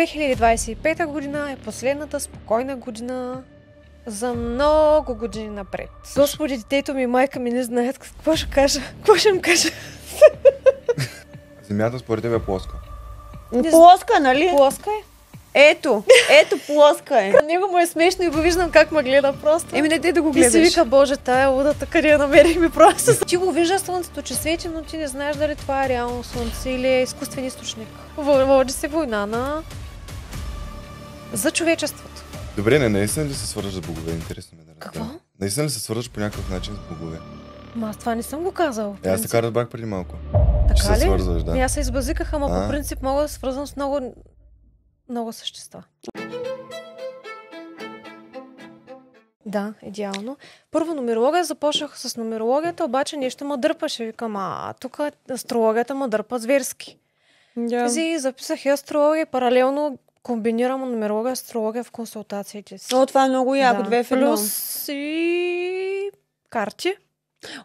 2025 година е последната спокойна година за много години напред. Господи, детето ми и майка ми не знаят какво ще кажа. Какво ще им кажа? Земята според тебе е плоска. Плоска, нали? Плоска е. Ето плоска е. На него му е смешно и го виждам как ме гледа просто. Еми не да го И гледаш. си вика, боже, тая лудата, къде я намерихме просто. Ти го виждаш слънцето, че свети, но ти не знаеш дали това е реално слънце или е изкуствен източник. Води се война за човечеството. Добре, наистина ли се свързваш с богове? Интересно ми да разбера. Какво? Наистина ли се свързваш по някакъв начин с богове? Аз това не съм го казал. Аз така разбрах преди малко. Така Ще ли? се свързваш, да. Аз се избазиках, ама по принцип мога да се свързвам с много същества. Да, идеално. Първо нумерология, започнах с нумерологията, обаче нещо ме дърпаше. Викам, тук астрологията ме дърпа зверски. Да. И записах и астрология, паралелно комбинирам нумерология и астрология в консултациите си. О, това е много яко, две в едно. Плюс и карти.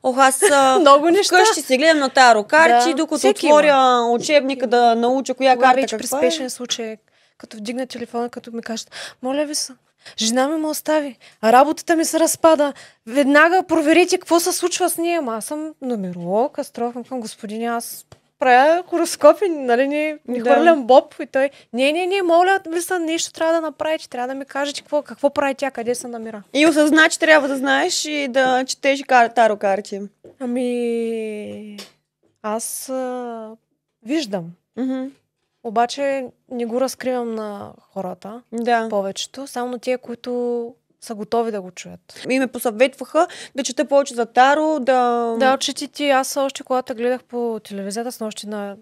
Ох, аз Много неща. вкъщи си гледам на таро карти, Да, докато всеки отворя учебника да науча коя Това карта вече при каква е. спешен случай, като вдигна телефона, като ми кажат, моля ви се, жена ми ме остави, работата ми се разпада, веднага проверете какво се случва с нея. Аз съм нумеролог, астролог, към господиня, аз правя хороскопи, нали, не хвърлям боб. И той, не, моля ви се, нещо трябва да направите, трябва да ми кажете какво прави тя, къде се намира. И осъзна, че трябва да знаеш и да четеш таро карти. Ами, аз виждам. Мгм. Обаче не го разкривам на хората, Да. повечето, само на тия, които са готови да го чуят. И ме посъветваха да чета повече за таро, Да, отчети ти, аз още когато гледах по телевизията, с нощи на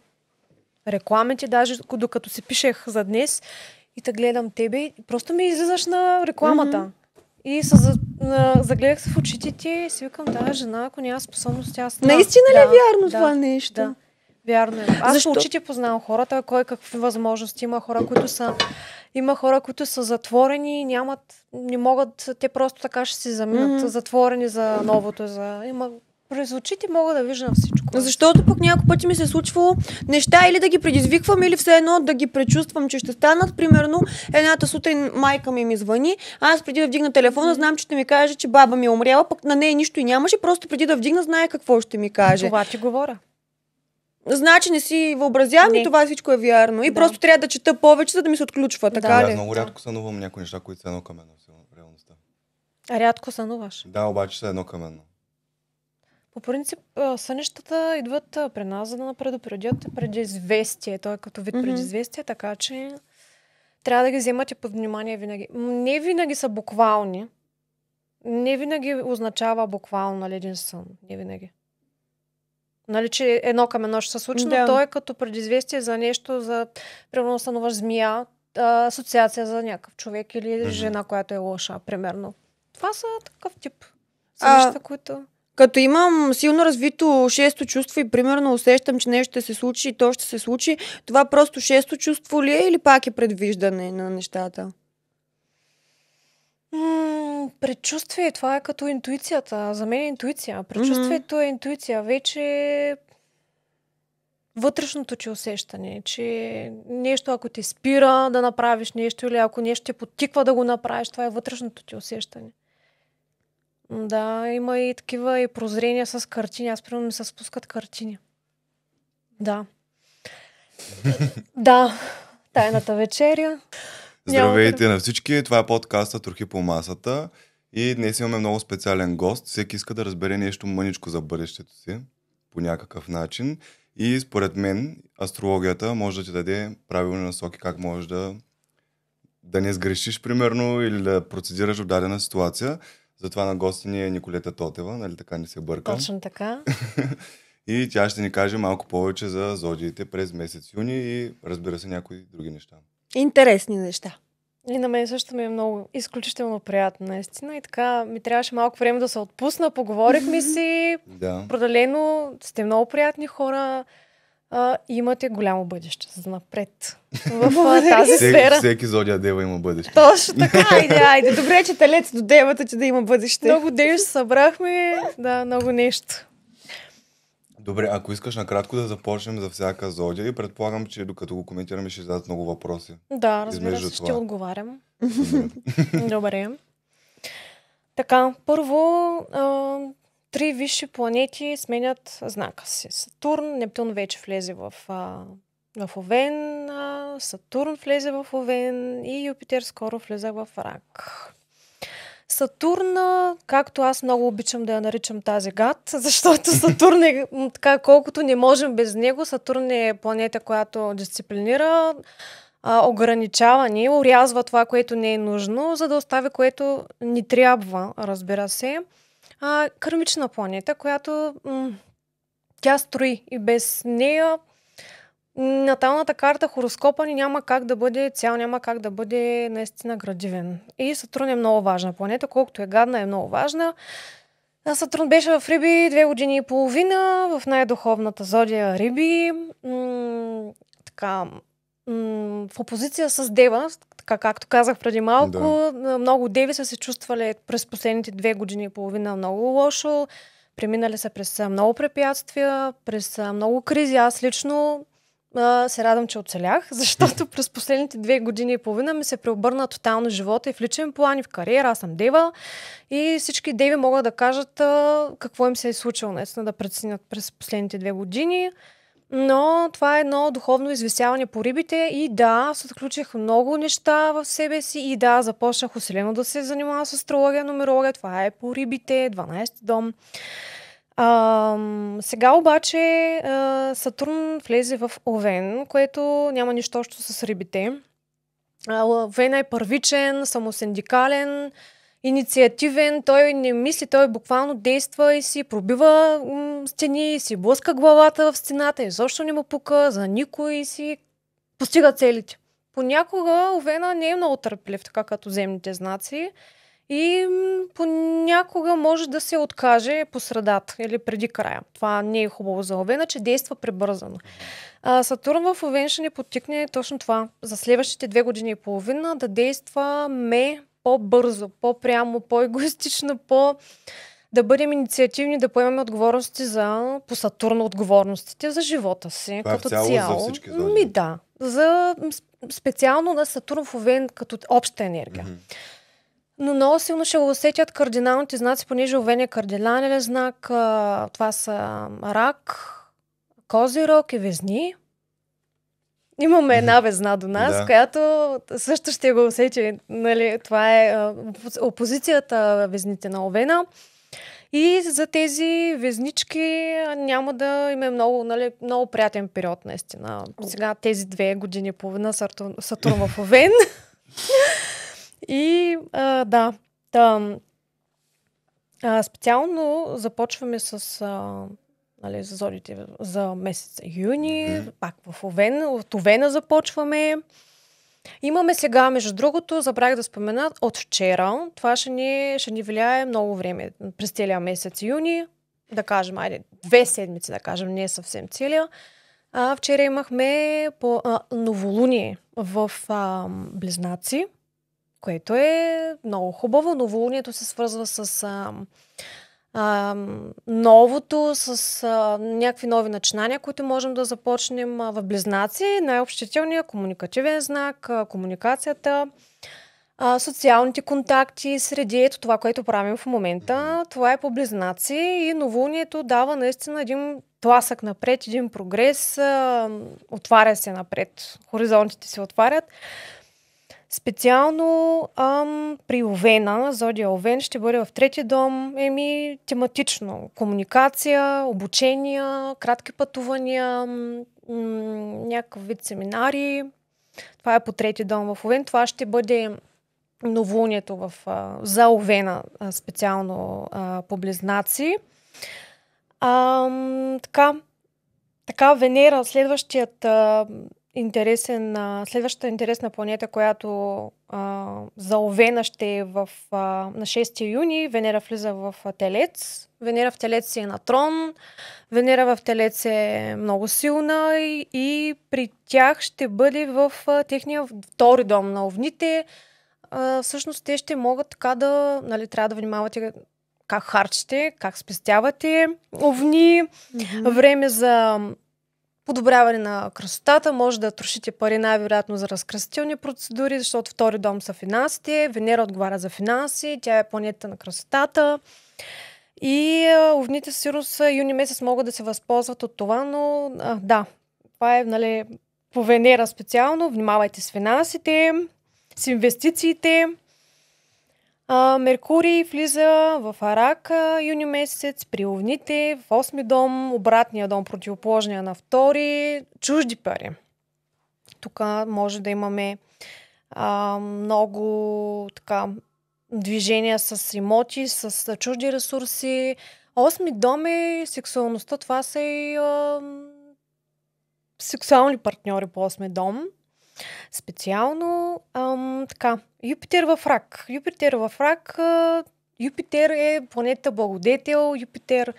рекламите, даже докато си пишех за днес и те гледам тебе, и просто ми излизаш на рекламата. И загледах се в очите ти и си викам, да, жена, ако няма способност, тя става. Наистина ли е вярно това нещо? Да. Вярно е. Аз Защо? по очите познавам хората, кой какви възможности има, има хора, които са затворени, не могат, те просто така ще си заминат, затворени за новото. През очите мога да виждам всичко. Защото пък няколко пъти ми се е случвало неща или да ги предизвиквам, или все едно да ги предчувствам, че ще станат. Примерно, едната сутрин майка ми звъни, аз преди да вдигна телефона, знам, че ще ми каже, че баба ми е умряла, пък на нея нищо и нямаше, просто преди да вдигна, знае какво ще ми каже. Това ти говоря. Значи не си въобразявам и това всичко е вярно. И просто трябва да чета повече, за да ми се отключва. Така Аз ли? много рядко сънувам някои неща, които са едно към едно в реалността. Рядко сънуваш. Да, обаче са едно към едно. По принцип, сънищата идват при нас, за да напредопредят предизвестие. Той е като вид предизвестие, така че трябва да ги вземате под внимание винаги. Не винаги са буквални. Не винаги означава буквално един сън. Не винаги. Нали, че едно към едно ще се случи, но той е като предизвестие за нещо, примерно сънуваш змия, асоциация за някакъв човек или жена, която е лоша, примерно. Това са такъв тип сънища, които... Като имам силно развито шесто чувство и примерно усещам, че нещо ще се случи и то ще се случи, това просто шесто чувство ли е или пак е предвиждане на нещата? Предчувствие, това е като интуицията. За мен е интуиция. Предчувствието е интуиция. Вече вътрешното ти усещане, че нещо, ако те спира да направиш нещо или ако нещо те подтиква да го направиш, това е вътрешното ти усещане. Да, има и такива и прозрения с картини. Аз примерно ми се спускат картини. Да. Да. Тайната вечеря. Здравейте на всички, това е подкаста Трохи по масата и днес имаме много специален гост. Всеки иска да разбере нещо мъничко за бъдещето си по някакъв начин и според мен астрологията може да ти даде правилни насоки как можеш да не сгрешиш примерно или да процедираш в дадена ситуация. Затова на гости ни е Николета Тотева, нали така не се бъркам. Точно така. И тя ще ни каже малко повече за зодиите през месец юни и разбира се някои други неща. Интересни неща. И на мен също ми е много изключително приятно, наистина. И така ми трябваше малко време да се отпусна, поговорихме си. Да. Определено сте много приятни хора. Имате голямо бъдеще за напред в тази сфера. Всеки зодия дева има бъдеще. Точно така. Айде, добре, че талец до девата, че да има бъдеще. Много деж събрахме, да, много нещо. Добре, ако искаш накратко да започнем за всяка зодия и предполагам, че докато го коментираме ще зададат много въпроси. Да, разбира Измежду се, ще това. отговарям. Супер. Добре. Така, първо, 3 висши планети сменят знака си. Сатурн, Нептун вече влезе в Овен, Сатурн влезе в Овен и Юпитер скоро влезе в Рак. Сатурн, както аз много обичам да я наричам тази гад, защото Сатурн е така, колкото не можем без него. Сатурн е планета, която дисциплинира, ограничава ни, орязва това, което не е нужно, за да остави което ни трябва, разбира се. Кармична планета, която тя строи и без нея наталната карта, хороскопа ни няма как да бъде цял, няма как да бъде наистина градивен. И Сатурн е много важна планета, колкото е гадна, е много важна. Сатурн беше в Риби 2 години и половина, в най-духовната зодия Риби. В опозиция с Дева, така както казах преди малко, много деви са се чувствали през последните 2 години и половина много лошо. Преминали са през много препятствия, през много кризи. Аз лично се радвам, че оцелях, защото през последните 2 години и половина ми се преобърна тотално живота и в личен план, и в кариера. Аз съм дева и всички деви могат да кажат какво им се е случило, наистина да преценят през последните 2 години. Но това е едно духовно извисяване по рибите и да, се отключих много неща в себе си и да, започнах усилено да се занимавам с астрология, нумерология. Това е по рибите, 12 дом. Сега обаче Сатурн влезе в Овен, което няма нищо общо с рибите. Овен е първичен, самосиндикален, инициативен, той не мисли, той буквално действа и си пробива стени, и си блъска главата в стената, изобщо не му пука за никой и си постига целите. Понякога Овена не е много търпелив, така като земните знаци, и понякога може да се откаже по средата или преди края. Това не е хубаво за Овена, че действа прибързано. Сатурн в Овен ще ни подтикне точно това. За следващите 2 години и половина да действаме по-бързо, по-прямо, по-егоистично, да бъдем инициативни, да поемаме отговорности по Сатурн отговорностите за живота си. Това като цяло цяло. за всички зодии. Да. Специално на Сатурн в Овен като обща енергия. Но много силно ще го усетят кардиналните знаци, понеже Овен е кардинален знак. Това са Рак, Козирог и Везни. Имаме една везна до нас, която също ще го усети. Нали, това е опозицията везните на Овена. И за тези везнички няма да има много приятен период, наистина. Сега тези 2 години и половина Сатурн в Овен. И да. Специално започваме с за зодите за месец юни, пак в Овен. От Овена започваме. Имаме сега, между другото, забравих да спомена, от вчера, това ще ни влияе много време, през целия месец юни, да кажем, 2 седмици, да кажем, не е съвсем целия. Вчера имахме новолуние в Близнаци, което е много хубаво. Новолунието се свързва с новото, с някакви нови начинания, които можем да започнем в Близнаци. Най-общителният комуникативен знак, комуникацията, социалните контакти, среди, ето това, което правим в момента. Това е по Близнаци и новолунието дава наистина един тласък напред, един прогрес, отваря се напред, хоризонтите се отварят. Специално при Овена, зодия Овен ще бъде в 3-ти дом, тематично. Комуникация, обучения, кратки пътувания, някакъв вид семинари. Това е по 3-ти дом в Овен. Това ще бъде новолунието за Овена, специално по Близнаци. Така, Венера, следващата интересна планета, която за Овена ще е на 6 юни. Венера влиза в Телец. Венера в Телец е на трон. Венера в Телец е много силна и при тях ще бъде в техния 2-ри дом на Овните. Всъщност те ще могат така трябва да внимавате как харчите, как спестявате овни, време за подобряване на красотата, може да трошите пари най-вероятно за разкрасителни процедури, защото втори дом са финансите, Венера отговаря за финанси, тя е планета на красотата. И овните сигурно юни месец могат да се възползват от това, но да, това е, нали, по Венера специално. Внимавайте с финансите, с инвестициите. Меркурий влиза в Рак юни месец при овните, в 8-ми дом, обратния дом, противоположния на втори, чужди пари. Тук може да имаме много така движения с имоти, с чужди ресурси. 8-ми дом е сексуалността. Това са и сексуални партньори по 8-ми дом. Специално така. Юпитер в Рак. Юпитер е планета благодетел. Юпитер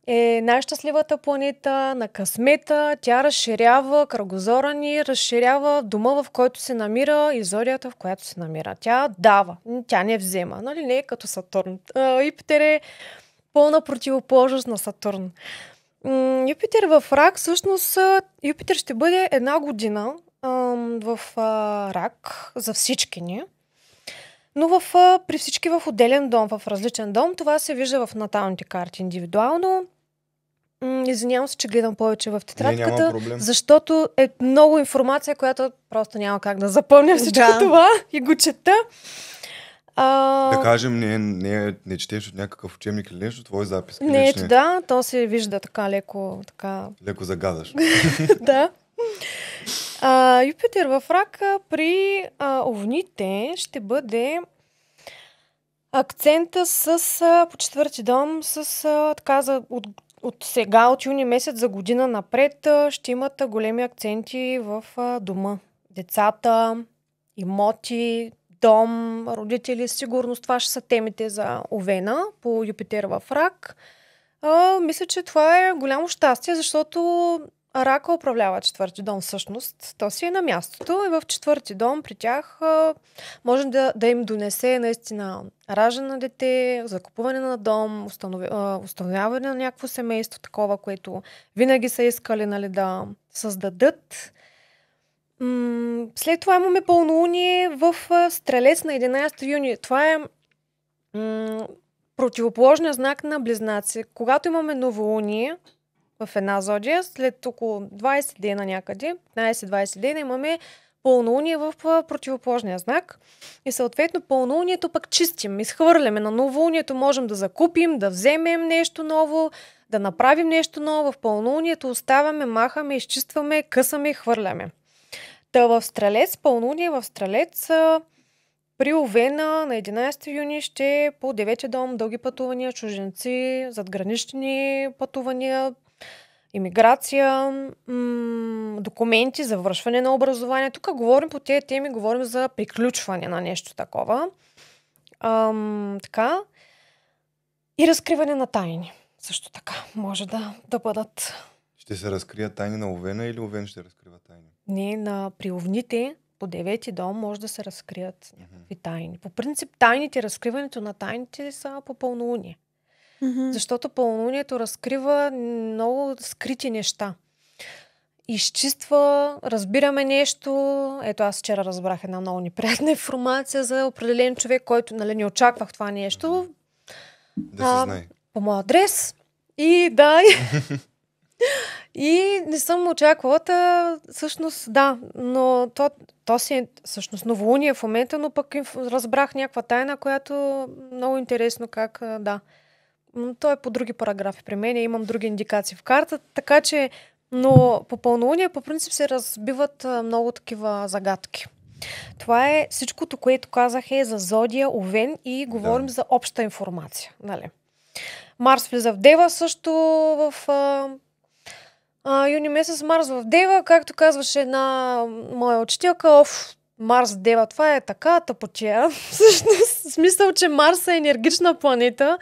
е най-щастливата планета на късмета. Тя разширява кръгозора ни, разширява дома, в който се намира и зодията, в която се намира. Тя дава, тя не взема. Нали? Не е като Сатурн. Юпитер е пълна противоположност на Сатурн. Юпитер в Рак, всъщност Юпитер ще бъде 1 година в Рак за всички ни. Но при всички в отделен дом, в различен дом, това се вижда в наталните карти индивидуално. Извинявам се, че гледам повече в тетрадката, защото е много информация, която просто няма как да запълня всичко това и го чета. Да кажем, не четеш от някакъв учебник или нещо, твой запис. Не, да, то се вижда така леко. Леко загадаш. Да. Юпитер в Рак при овните ще бъде акцента по 4-ти дом от сега, от юни месец за година напред ще имат големи акценти в дома. Децата, имоти, дом, родители, сигурност. Това ще са темите за Овена по Юпитер в Рак. Мисля, че това е голямо щастие, защото Рака управлява 4-ти дом всъщност. То си е на мястото и в 4-ти дом при тях може да им донесе наистина раждане на дете, закупуване на дом, установяване на някакво семейство, такова, което винаги са искали, нали, да създадат. След това имаме пълнолуние в Стрелец на 11 юни. Това е противоположният знак на Близнаци. Когато имаме новолуние в една зодия, след около 20 дена някъде, 15-20 дена имаме пълнолуние в противоположния знак. И съответно пълнолунието пък чистим, изхвърляме. На новолунието можем да закупим, да вземем нещо ново, да направим нещо ново. В пълнолунието оставяме, махаме, изчистваме, късаме и хвърляме. Та в Стрелец, пълнолуние в Стрелец, при Овена на 11 юни ще по 9 дом дълги пътувания, чужденци, задгранични пътувания, имиграция, документи, завършване на образование. Тук говорим по тези теми, говорим за приключване на нещо такова. Така. И разкриване на тайни. Също така може да бъдат. Ще се разкрият тайни на Овена или Овен ще разкрива тайни? Не, при овните по 9 дом може да се разкрият някакви тайни. По принцип, разкриването на тайните са по пълнолуние. Защото пълнолунието разкрива много скрити неща. Изчиства, разбираме нещо. Ето аз вчера разбрах една много неприятна информация за определен човек, който, нали, не очаквах това нещо. Да се знае. По моя адрес. И да. И не съм очаквала, всъщност да, но то си е всъщност новолуние в момента, но пък разбрах някаква тайна, която много интересно как, да. То е по други параграфи при мен, имам други индикации в карта, така че, но по пълнолуние по принцип се разбиват много такива загадки. Това е всичкото, което казах е за зодия, Овен и говорим за обща информация. Нали? Марс влиза в Дева също в юни месец. Марс в Дева, както казваше една моя учителка, Марс в Дева, това е така тъпотия. Всъщност, в смисъл, че Марс е енергична планета,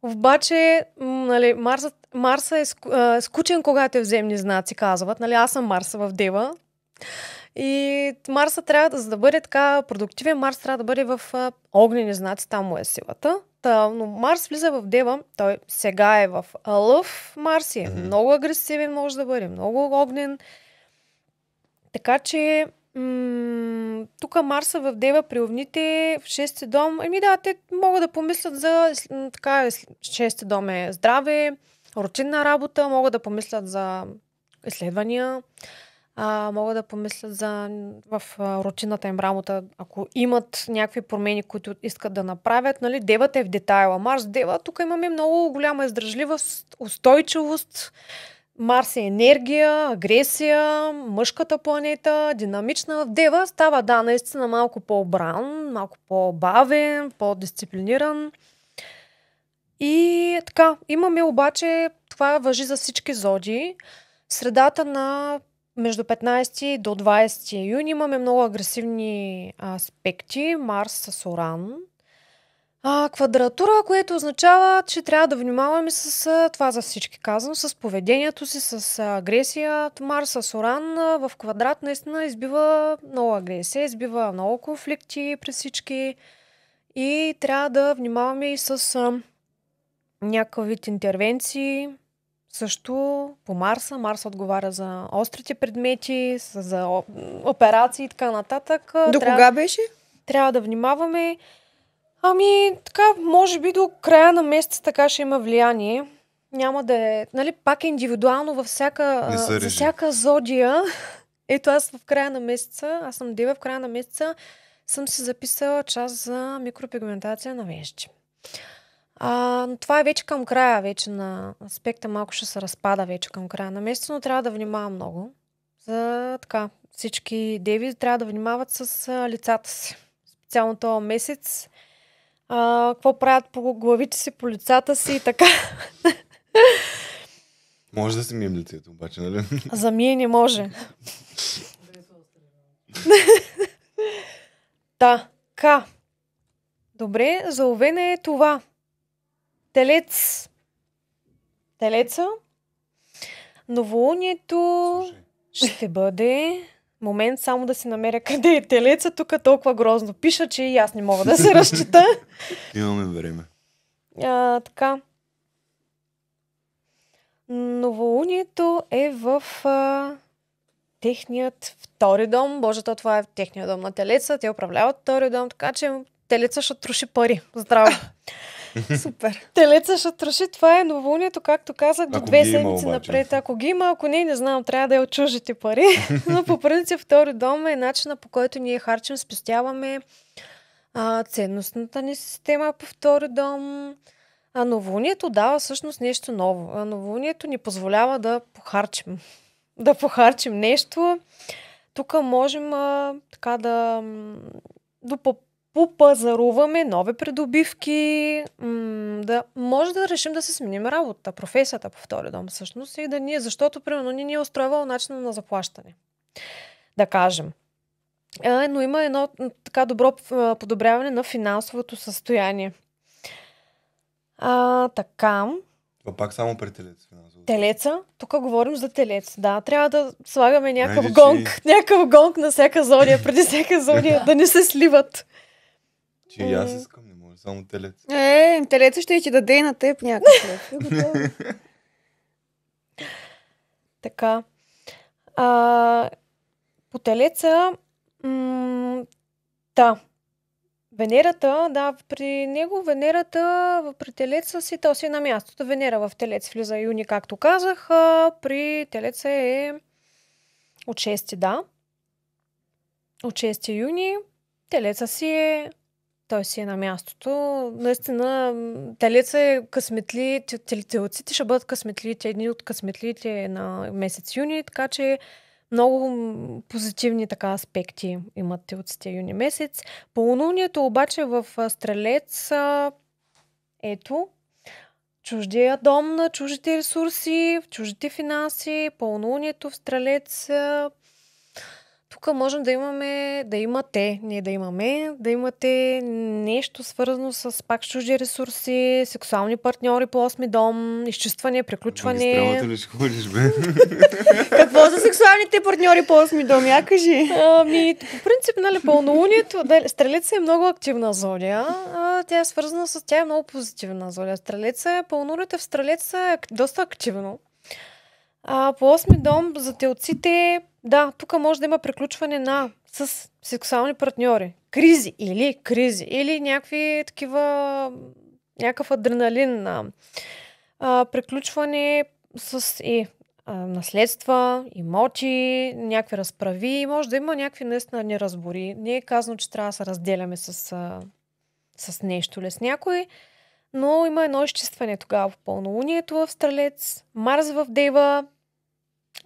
обаче нали, Марс е скучен, когато е в земни знаци, казват. Нали, аз съм Марс в Дева. И Марса трябва за да бъде така продуктивен, Марс трябва да бъде в огнени знаци, там му е силата. Но Марс влиза в Дева, той сега е в Лъв, Марс е много агресивен, може да бъде много огнен. Така че тук Марса в Дева при Овните в 6-ти дом, те могат да помислят за така, 6-ти дом е здраве, рутинна работа, могат да помислят за изследвания, могат да помислят в рутинната им работа, ако имат някакви промени, които искат да направят. Нали? Девата е в детайла. Марс Дева, тук имаме много голяма издръжливост, устойчивост. Марс е енергия, агресия, мъжката планета, динамична. В Дева става, наистина малко по-обран, малко по-бавен, по-дисциплиниран. И така, имаме обаче, това важи за всички зодии, средата на между 15 до 20 юни имаме много агресивни аспекти. Марс с Уран. Квадратура, което означава, че трябва да внимаваме с това за всички казвам, с поведението си, с агресия. Марс с Уран в квадрат наистина избива много агресия, избива много конфликти при всички и трябва да внимаваме и с някакъв вид интервенции. Също по Марса. Марс отговаря за острите предмети, за операции и така нататък. До кога беше? Трябва да внимаваме. Така, може би до края на месеца така ще има влияние. Няма да е... Нали, пак е индивидуално за всяка зодия. Ето аз в края на месеца, аз съм Дева, в края на месеца съм си записала част за микропигментация на вежди. Но това е вече към края, вече на аспекта малко ще се разпада вече към края на месеца, но трябва да внимавам много. За така, всички деви трябва да внимават с лицата си. Специално този месец. Какво правят по главите си, по лицата си и така. Може да си мием лицето, обаче, нали? За мие не може. Така. Добре, за Овен е това. Телеца. Новолунието ще бъде... Момент само да си намеря къде е Телеца. Тук толкова грозно пиша, че и аз не мога да се разчита. Имаме време. Така. Новолунието е в техният втори дом. Боже, това е техният дом на Телеца. Те управляват втори дом, така че Телеца ще троши пари. Здраво! Супер. Телеца ще троши. Това е новолунието, както казах, до 2 седмици напред. Ако ги има, ако не знам, трябва да е от чуждите пари. Но по принцип втори дом е начина, по който ние харчим, спестяваме ценностната ни система по втори дом. Новолунието дава всъщност нещо ново. Новолунието ни позволява да похарчим. Да похарчим нещо. Тук можем така да попазаруваме нови придобивки, може да решим да се сменим работа, професията по втори дом всъщност и да ние, защото примерно ни е устроивал начина на заплащане. Да кажем. Но има едно така добро подобряване на финансовото състояние. Така. Това пак само при Телец. Телеца? Тук говорим за Телец. Да, трябва да слагаме някакъв гонг на всяка зодия, преди всяка зодия, да не се сливат. Че и аз искам, не може само Телец. Телеца ще ти даде и на теб някакъв. Така. По Телеца Венерата, при него Венерата при Телеца си то си на мястото. Венера в Телец влиза юни, както казах. При Телеца е от 6, от 6 юни. Телеца той си е на мястото. Наистина, Телеца е късметли, телците ще бъдат късметлите, едни от късметлите на месец юни, така че много позитивни така аспекти имат телците юни месец. Пълнолунието обаче в Стрелец, ето, чуждия дом на чуждите ресурси, в чуждите финанси, пълнолунието в Стрелец, тук можем да имате нещо свързано с пак чужди ресурси, сексуални партньори по 8 дом, изчистване, приключване. Магистралата ли ще ходиш, бе? Какво са сексуалните партньори по 8 дом? Я кажи. По принцип, нали, пълнолунието, Стрелеца е много активна зодия. Тя е свързана с тя е много позитивна зодия. Пълнолунието в Стрелеца е доста активно. По 8 дом за телците, да, тук може да има приключване с сексуални партньори. Кризи или някакви такива, някакъв адреналин. Приключване с наследства, имоти, някакви разправи. Може да има някакви наистина неразбори. Не е казано, че трябва да се разделяме с нещо или с някой. Но има едно изчистване тогава в пълнолунието в Стрелец. Марс в Дева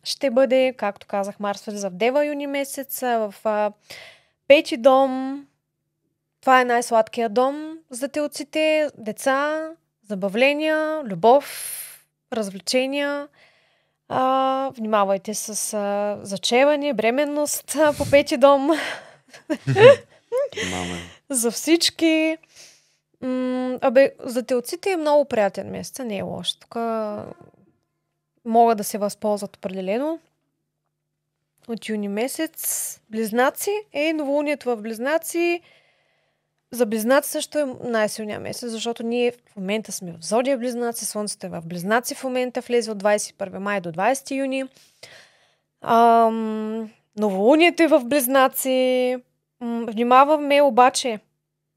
ще бъде, както казах, Марс влиза в Дева юни месец, в 5 дом. Това е най-сладкия дом за телците. Деца, забавления, любов, развлечения. Внимавайте с зачеване, бременност по 5 дом. За всички. За телците е много приятен месец, не е лош. Тук могат да се възползват определено. От юни месец. Близнаци новолунието в Близнаци. За Близнаци също е най-силният месец, защото ние в момента сме в зодия Близнаци, Слънцето е в Близнаци в момента, влезе от 21 май до 20 юни. Новолунието е в Близнаци. Внимаваме обаче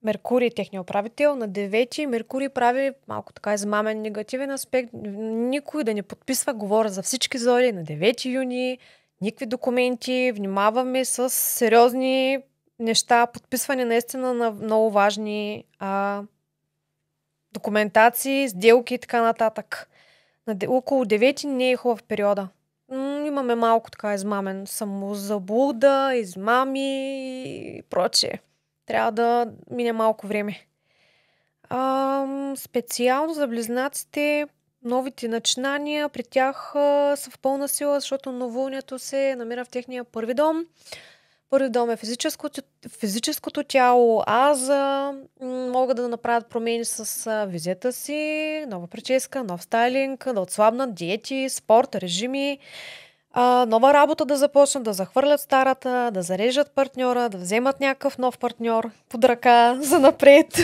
Меркурий, техния управител, на 9 Меркурий прави малко така измамен негативен аспект. Никой да не подписва, говоря за всички зодии на 9 юни, никакви документи, внимаваме с сериозни неща, подписване наистина на много важни документации, сделки и така нататък. Около 9 не е хубав периода. Имаме малко така измамен самозаблуда, измами и прочее. Трябва да мине малко време. Специално за Близнаците, новите начинания при тях са в пълна сила, защото новолунието се намира в техния първи дом. Първи дом е физическото тяло, могат да направят промени с визията си, нова прическа, нов стайлинг, да отслабнат диети, спорт, режими, нова работа да започнат, да захвърлят старата, да зарежат партньора, да вземат някакъв нов партньор под ръка за напред.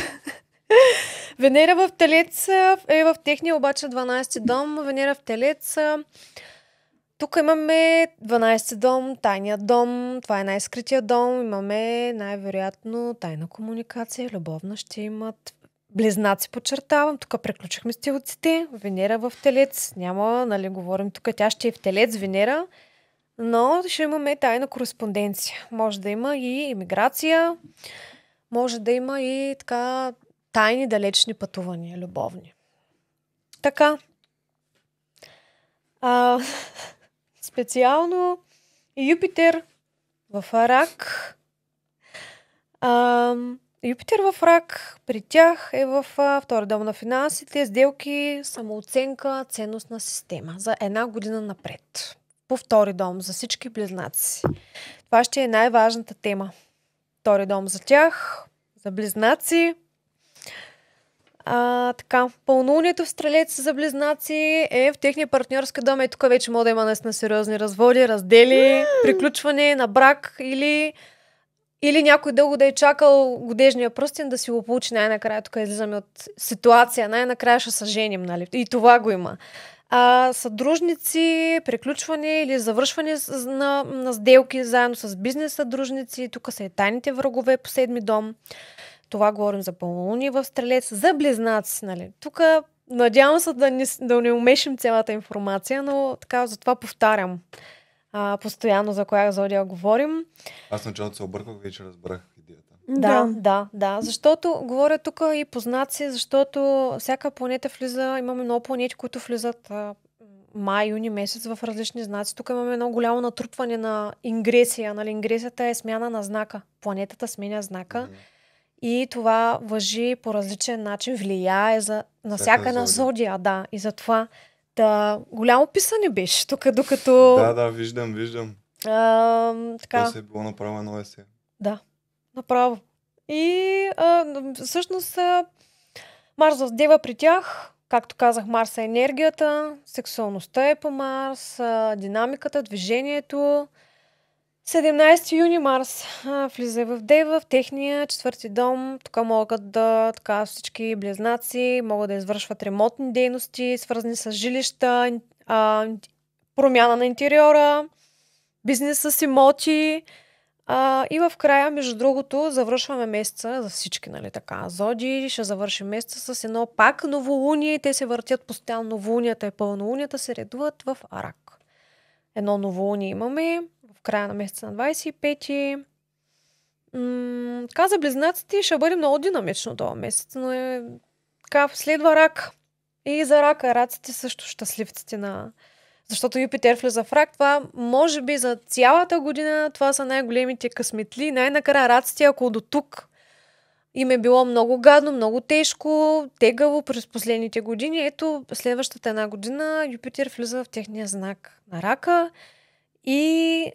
Венера в Телец е в техния обаче 12 дом. Венера в Телец. Тук имаме 12 дом, тайният дом. Това е най-скрития дом. Имаме най-вероятно тайна комуникация, любовна ще имат. Близнаци подчертавам. Тук приключихме с телците. Венера в Телец. Няма, нали, говорим тук. Тя ще е в Телец, Венера. Но ще имаме тайна кореспонденция. Може да има и имиграция. Може да има и така тайни далечни пътувания, любовни. Така. Специално Юпитер в Рак. Юпитер в Рак при тях е в втори дом на финансите, сделки, самооценка, ценностна система за 1 година напред. По втори дом за всички Близнаци. Това ще е най-важната тема. Втори дом за тях, за Близнаци. Така, пълнолунието в Стрелец за Близнаци е в техния партньорски дом. Тук вече може да има наистина сериозни разводи, раздели, приключване на брак или някой дълго да е чакал годежния пръстен да си го получи най-накрая. Тук излизаме от ситуация. Най-накрая ще се женим, нали? И това го има. Съдружници, приключване или завършване на сделки заедно с бизнес съдружници. Тук са и тайните врагове по 7 дом. Това говорим за пълнолуние в Стрелец. За Близнаци, нали? Тук надявам се да не умешим цялата информация, но така затова повтарям постоянно за коя зодия говорим. Аз началото се обърках, вече разбрах идеята. Да. Защото говоря тук и по знаци, защото всяка планета влиза, имаме много планети, които влизат май, юни месец в различни знаци. Тук имаме много голямо натрупване на ингресия. Нали? Ингресията е смяна на знака. Планетата сменя знака. И това важи по различен начин, влияе на всяка една зодия. И затова голямо писане беше тук, докато... Да, виждам. Така. Това се е било направо едно есе. Да, направо. И всъщност Марс в Дева при тях, както казах, Марс е енергията, сексуалността е по Марс, динамиката, движението. 17 юни Марс влиза в Дева, в техния 4-ти дом. Тук могат да, така всички близнаци, могат да извършват ремонтни дейности, свързани с жилища, промяна на интериора, бизнес с имоти. И в края, между другото, завършваме месеца за всички, нали така. Зоди ще завърши месеца с едно пак новолуние. Те се въртят постоянно. Новолунията и пълнолунията се редуват в Рак. Едно новолуние имаме в края на месеца на 25-ти. Така за близнаците ще бъде много динамично този месец, но е така, следва Рак. И за Рака раците също щастливците на... Защото Юпитер влиза в Рак, това може би за цялата година, това са най-големите късметли. Най-накрая раците, ако до тук им е било много гадно, много тежко, тегаво през последните години, ето следващата една година Юпитер влиза в техния знак на Рака и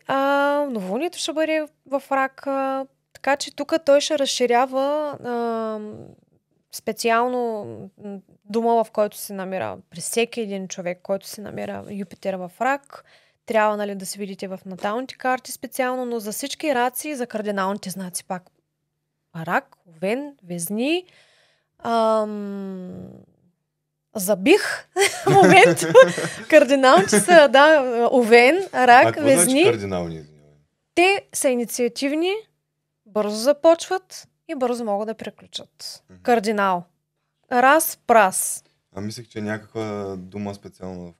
новолунието ще бъде в Рака, така че тук той ще разширява специално дома, в който се намира при всеки един човек, който се намира Юпитер в Рак. Трябва, нали, да се видите в наталните карти специално, но за всички раци, за кардиналните знаци пак. Рак, Овен, Везни, забих в момент. Кардиналните са, да, Овен, Рак, Везни. Значи кардинални? Те са инициативни, бързо започват и бързо могат да приключат. Кардинал. Раз, прас. Мислех, че е някаква дума специална.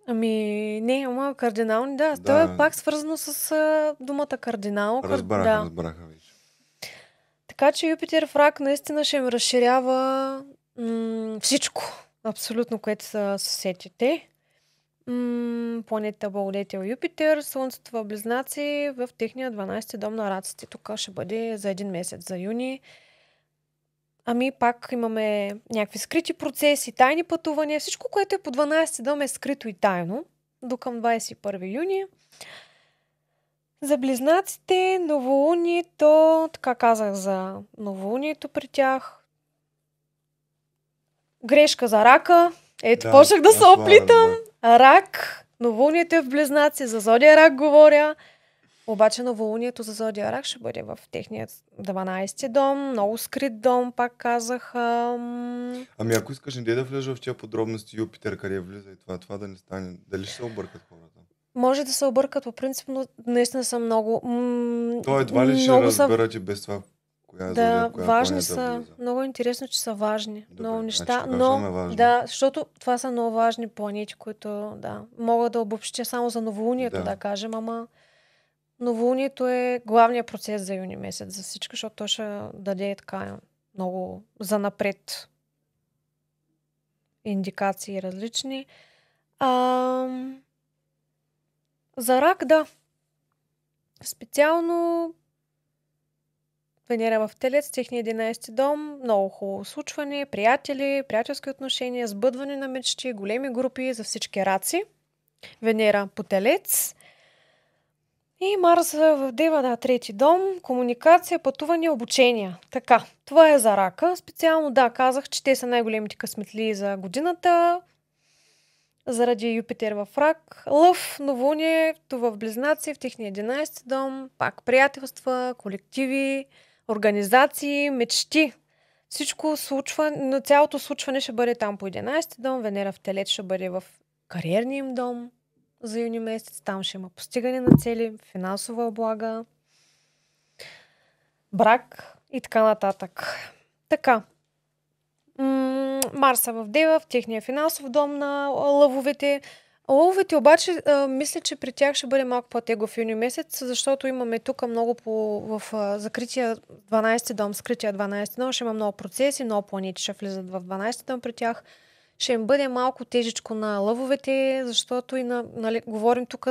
Не, ама кардинални, да. Това е пак свързано с думата кардинал. Разбраха вече. Така че Юпитер в Рак наистина ще им разширява всичко. Абсолютно, което се сетите. Планета Благодетел Юпитер, Слънцето в Близнаци в техния 12-ти дом на раците. Тук ще бъде за един месец, за юни. Пак имаме някакви скрити процеси, тайни пътувания. Всичко, което е по 12-ти дом е скрито и тайно. До към 21 юни. За Близнаците новолунието, така казах за новолунието при тях. Грешка за Рака. Ето, почнах да се оплитам. Рак, новолунието е в Близнаци, за Зодия Рак говоря. Обаче новолунието за Зодия Рак ще бъде в техния 12-ти дом, много скрит дом, пак казах. Ако искаш, не да влезеш в тия подробности, Юпитер къде влиза и това да не стане. Дали ще се объркат хората? Може да се объркат по принцип, но наистина са много... То едва ли ще разберат и без това. Да, важни са. Много интересно, че са важни. Добре, много неща. Но, защото това са много важни планети, които могат да обобщя само за новолунието, да кажем, ама новолунието е главният процес за юни месец за всички, защото то ще даде така много занапред индикации различни. За Рак, да. Специално Венера в Телец, техния 11-ти дом, много хубаво случване, приятели, приятелски отношения, сбъдване на мечти, големи групи за всички раци. Венера по Телец. И Марс в Дева, трети дом, комуникация, пътуване, обучения. Така, това е за Рака. Специално, казах, че те са най-големите късметли за годината. Заради Юпитер в Рак. Лъв, новолунието в Близнаци, в техния 11-ти дом, пак приятелства, колективи, организации, мечти. Всичко случва, цялото случване ще бъде там по 11-ти дом, Венера в Телец ще бъде в кариерния им дом за юни месец. Там ще има постигане на цели, финансова облага, брак и така нататък. Така. Марса в Дева, в техния финансов дом на лъвовете. Лъвовете обаче, мисля, че при тях ще бъде малко по-тегов юни месец, защото имаме тук много в закрития 12-ти дом, скрития 12-ти дом, ще има много процеси, много планети ще влизат в 12-ти дом при тях. Ще им бъде малко тежичко на лъвовете, защото говорим тук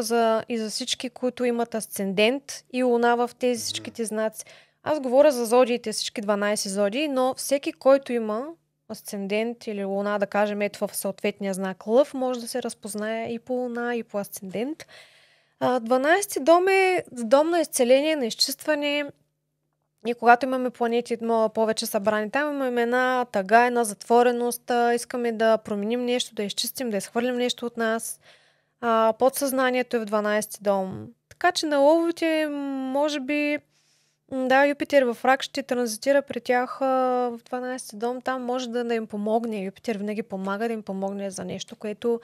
и за всички, които имат асцендент и луна в тези всичките знаци. Аз говоря за зодиите, всички 12 зодии, но всеки, който има асцендент или луна, да кажем, ето в съответния знак Лъв, може да се разпознае и по луна, и по асцендент. 12-ти дом е дом на изцеление, на изчистване. И когато имаме планети повече събрани, там имаме една тъга, една затвореност, искаме да променим нещо, да изчистим, да изхвърлим нещо от нас. Подсъзнанието е в 12-ти дом. Така че на лъвовете, може би, да, Юпитер в Рак ще транзитира при тях в 12-ти дом. Там може да им помогне. Юпитер винаги помага да им помогне за нещо, което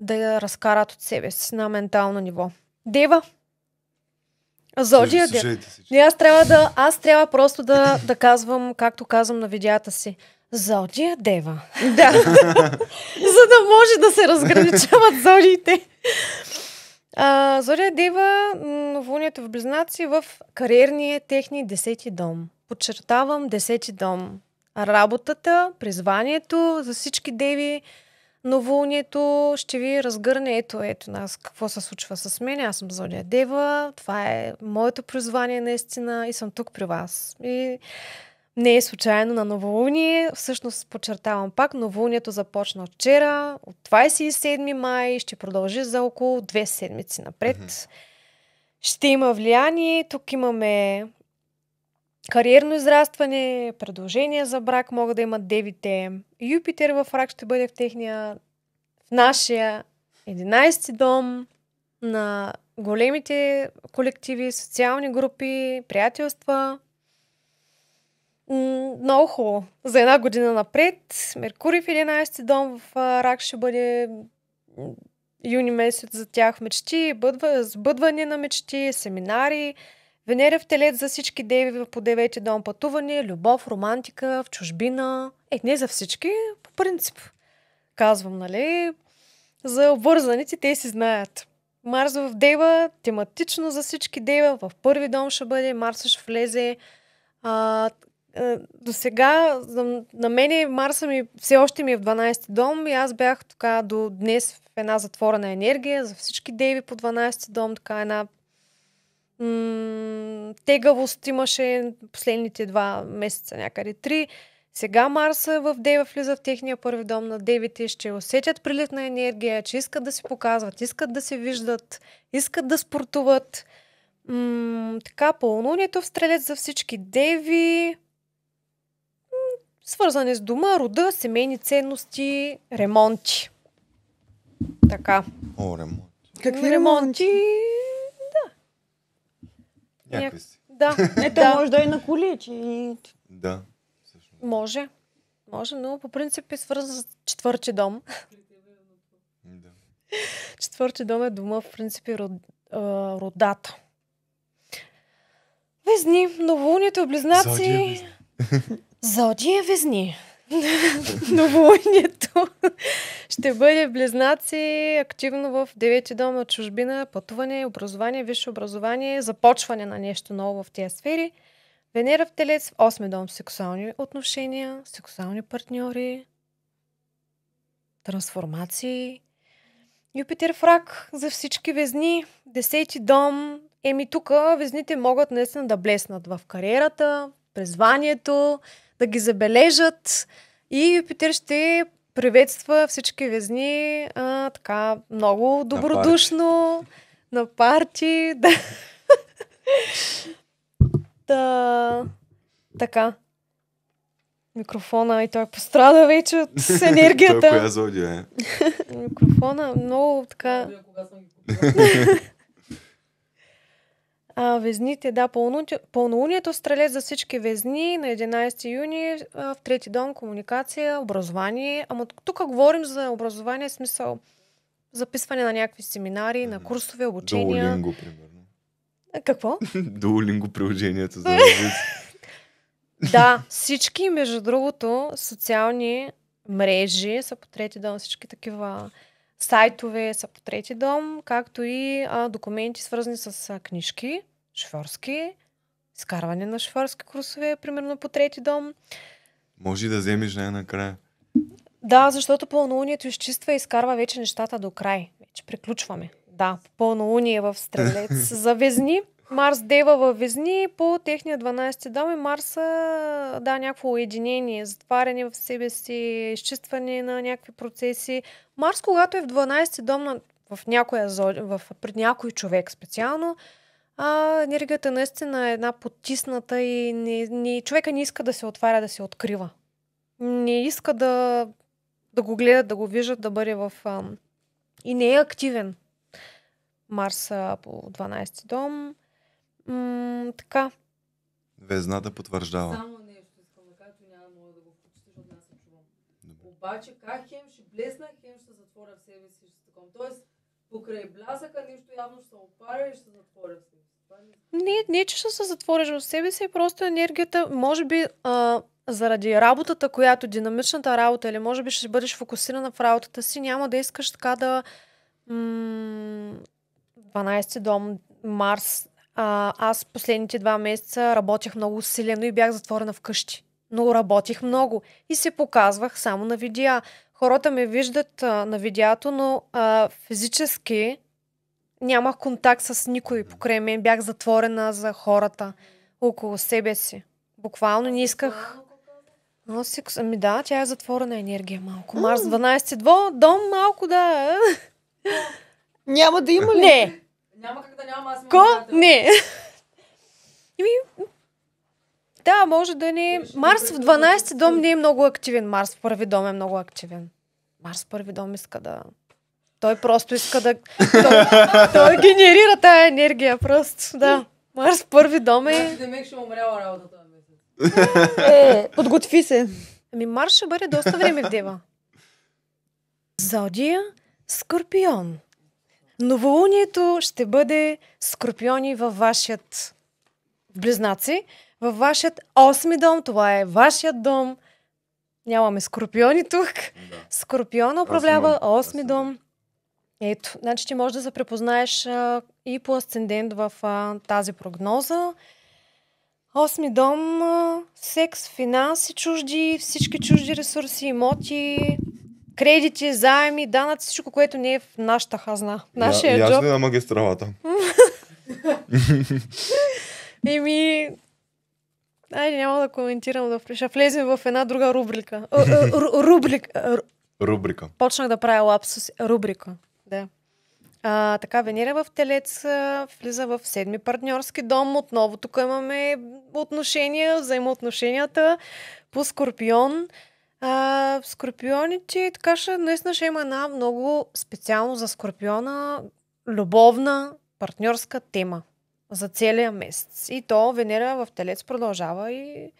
да я разкарат от себе си на ментално ниво. Дева. Зодия Дева. Аз трябва просто да казвам, както казвам на видеята си. Зодия Дева. Да. За да може да се разграничават зодиите. Зодия Дева, новолунието в Близнаци в кариерния техни 10-ти дом. Подчертавам 10-ти дом. Работата, призванието за всички деви, новолунието ще ви разгърне ето нас. Какво се случва с мен? Аз съм Зодия Дева. Това е моето призвание наистина и съм тук при вас. И не е случайно на новолуние. Всъщност подчертавам пак, новолунието започна вчера, от 27 май, ще продължи за около 2 седмици напред. Ще има влияние. Тук имаме кариерно израстване, предложения за брак могат да имат девите. Юпитер в Рак ще бъде в нашия 11-ти дом, на големите колективи, социални групи, приятелства. Много хубаво. За една година напред. Меркурий в 11-ти дом в Рак ще бъде юни месец за тях мечти, сбъдване на мечти, семинари. Венера в Телец за всички деви по 9-ти дом, пътуване, любов, романтика, в чужбина. Не за всички, по принцип. Казвам, нали? За обвързаните те си знаят. Марс в Дева, тематично за всички дева. В първи дом ще бъде, Марс ще влезе. До сега, на мене Марса ми все още ми е в 12-ти дом и аз бях така до днес в една затворена енергия за всички деви по 12-ти дом, така една тегавост имаше последните 2 месеца, някъде 3. Сега Марса в Дева влиза в техния първи дом на девите, ще усетят прилив на енергия, че искат да се показват, искат да се виждат, искат да спортуват. Така, пълнолунието в Стрелец за всички деви, свързани с дома, рода, семейни ценности, ремонти. Така. Ремонти. Какви ремонти? Някакви си. Да. Може да е на коли, че... Да. Може, но по принцип е свързан с 4-ти дом. Да. 4-ти дом е дома, в принцип, родата. Везни, новолунието, Близнаци. Зодия Везни. Новолунието ще бъде в Близнаци, активно в 9-ти дом от чужбина, пътуване, образование, висше образование, започване на нещо ново в тези сфери. Венера в Телец, в 8-ми дом, сексуални отношения, сексуални партньори, трансформации. Юпитер в Рак за всички Везни, 10-ти дом. Тук Везните могат наистина да блеснат в кариерата, призванието, да ги забележат и Юпитер ще приветства всички Везни така много добродушно на парти. Така. Микрофона и той пострада вече от енергията. Той коя зодия е? Микрофона много така... Везните, да, пълнолунието Стрелец за всички Везни на 11 юни в 3-ти дом, комуникация, образование. Ама тук говорим за образование, смисъл записване на някакви семинари, на курсове, обучения. Дуолинго, примерно. Какво? Дуолинго приложението за езици. Да, всички, между другото, социални мрежи са по 3-ти дом, всички такива сайтове са по 3-ти дом, както и документи свързани с книжки, шофьорски, изкарване на шофьорски курсове, примерно по 3-ти дом. Може да вземеш най-накрая. Да, защото пълнолунието изчиства и изкарва вече нещата до край. Вече приключваме. Да, пълнолуние в Стрелец за Везни. Марс Дева във Везни по техния 12-ти дом и Марса, да, някакво уединение, затваряне в себе си, изчистване на някакви процеси. Марс, когато е в 12-ти дом пред някой човек специално, енергията наистина е една потисната и човека не иска да се отваря, да се открива. Не иска да го гледат, да го виждат, да бъде и не е активен. Марс по 12 дом. Така. Везната потвърждава. Само нещо искам да кажа, че няма мога да го включите, защото аз се чувам. Обаче как хем ще блесна, хем ще затворя в себе си. Тоест, покрай блясъка нещо явно ще се опаря и ще се затворя в себе си. Не, че ще се затвориш в себе си, просто енергията, може би заради работата, която динамичната работа, или може би ще бъдеш фокусирана в работата си, няма да искаш така да 12 дом, Марс. Аз последните 2 месеца работех много усилено и бях затворена вкъщи. Но работих много и се показвах само на видеа. Хората ме виждат на видеото, но физически нямах контакт с никой покрай мен. Бях затворена за хората около себе си. Буквално не исках... Ами да, тя е затворена енергия малко. Марс 12 дом малко да... Няма да има ли? Не. Няма как да няма, аз Не. Да, може да не... Марс в 12 дом не е много активен. Марс в първи дом е много активен. Марс в първи дом иска да... Той просто иска да... Той генерира тая енергия просто, да. Марс в първи дом е... Демек ще умряла работата на месец. Подготви се. Ами Марс ще бъде доста време в Дева. Зодия Скорпион. Новолунието ще бъде Скорпиони във вашият Близнаци, във вашият 8 дом. Това е вашият дом. Нямаме Скорпиони тук. Да. Скорпион управлява 8 дом. Ето, значи ти можеш да се препознаеш и по асцендент в тази прогноза. 8 дом, секс, финанси чужди, всички чужди ресурси, имоти, кредити, заеми, данъци, всичко, което не е в нашата хазна. Нашия джоб. Ясно е на магистралата. Айде, няма да коментирам, ще влезем в една друга рубрика. Рубрика. Почнах да правя лапсус. Рубрика, да. Така, Венера в Телец влиза в 7-ми партньорски дом. Отново тук имаме взаимоотношенията по Скорпион. Скорпионите, така наистина ще има една много специално за Скорпиона любовна партньорска тема за целия месец. И то Венера в Телец продължава и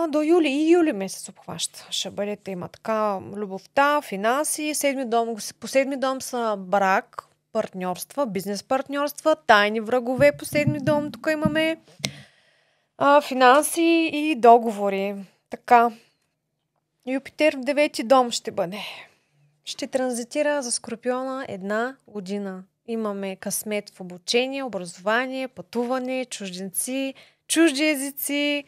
до юли. И юли месец обхваща. Ще бъде тема така любовта, финанси, по 7 дом са брак, партньорства, бизнес партньорства, тайни врагове по 7 дом. Тук имаме финанси и договори. Така. Юпитер в 9 дом ще бъде. Ще транзитира за Скорпиона 1 година. Имаме късмет в обучение, образование, пътуване, чужденци, чужди езици,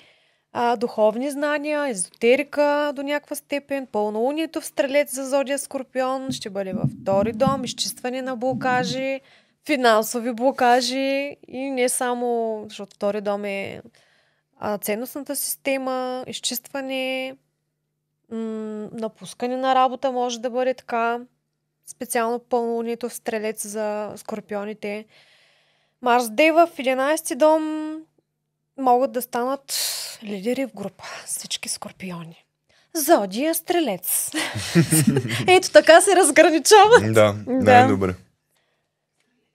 духовни знания, езотерика до някаква степен. Пълнолунието в Стрелец за зодия Скорпион ще бъде във 2 дом, изчистване на блокажи, финансови блокажи и не само, защото 2 дом е ценностната система, изчистване, напускане на работа може да бъде така. Специално пълнолунието в Стрелец за Скорпионите. Марс Дева в 11 дом могат да станат лидери в група. Всички Скорпиони. Зодия Стрелец. Ето така се разграничава. Да, най-добре.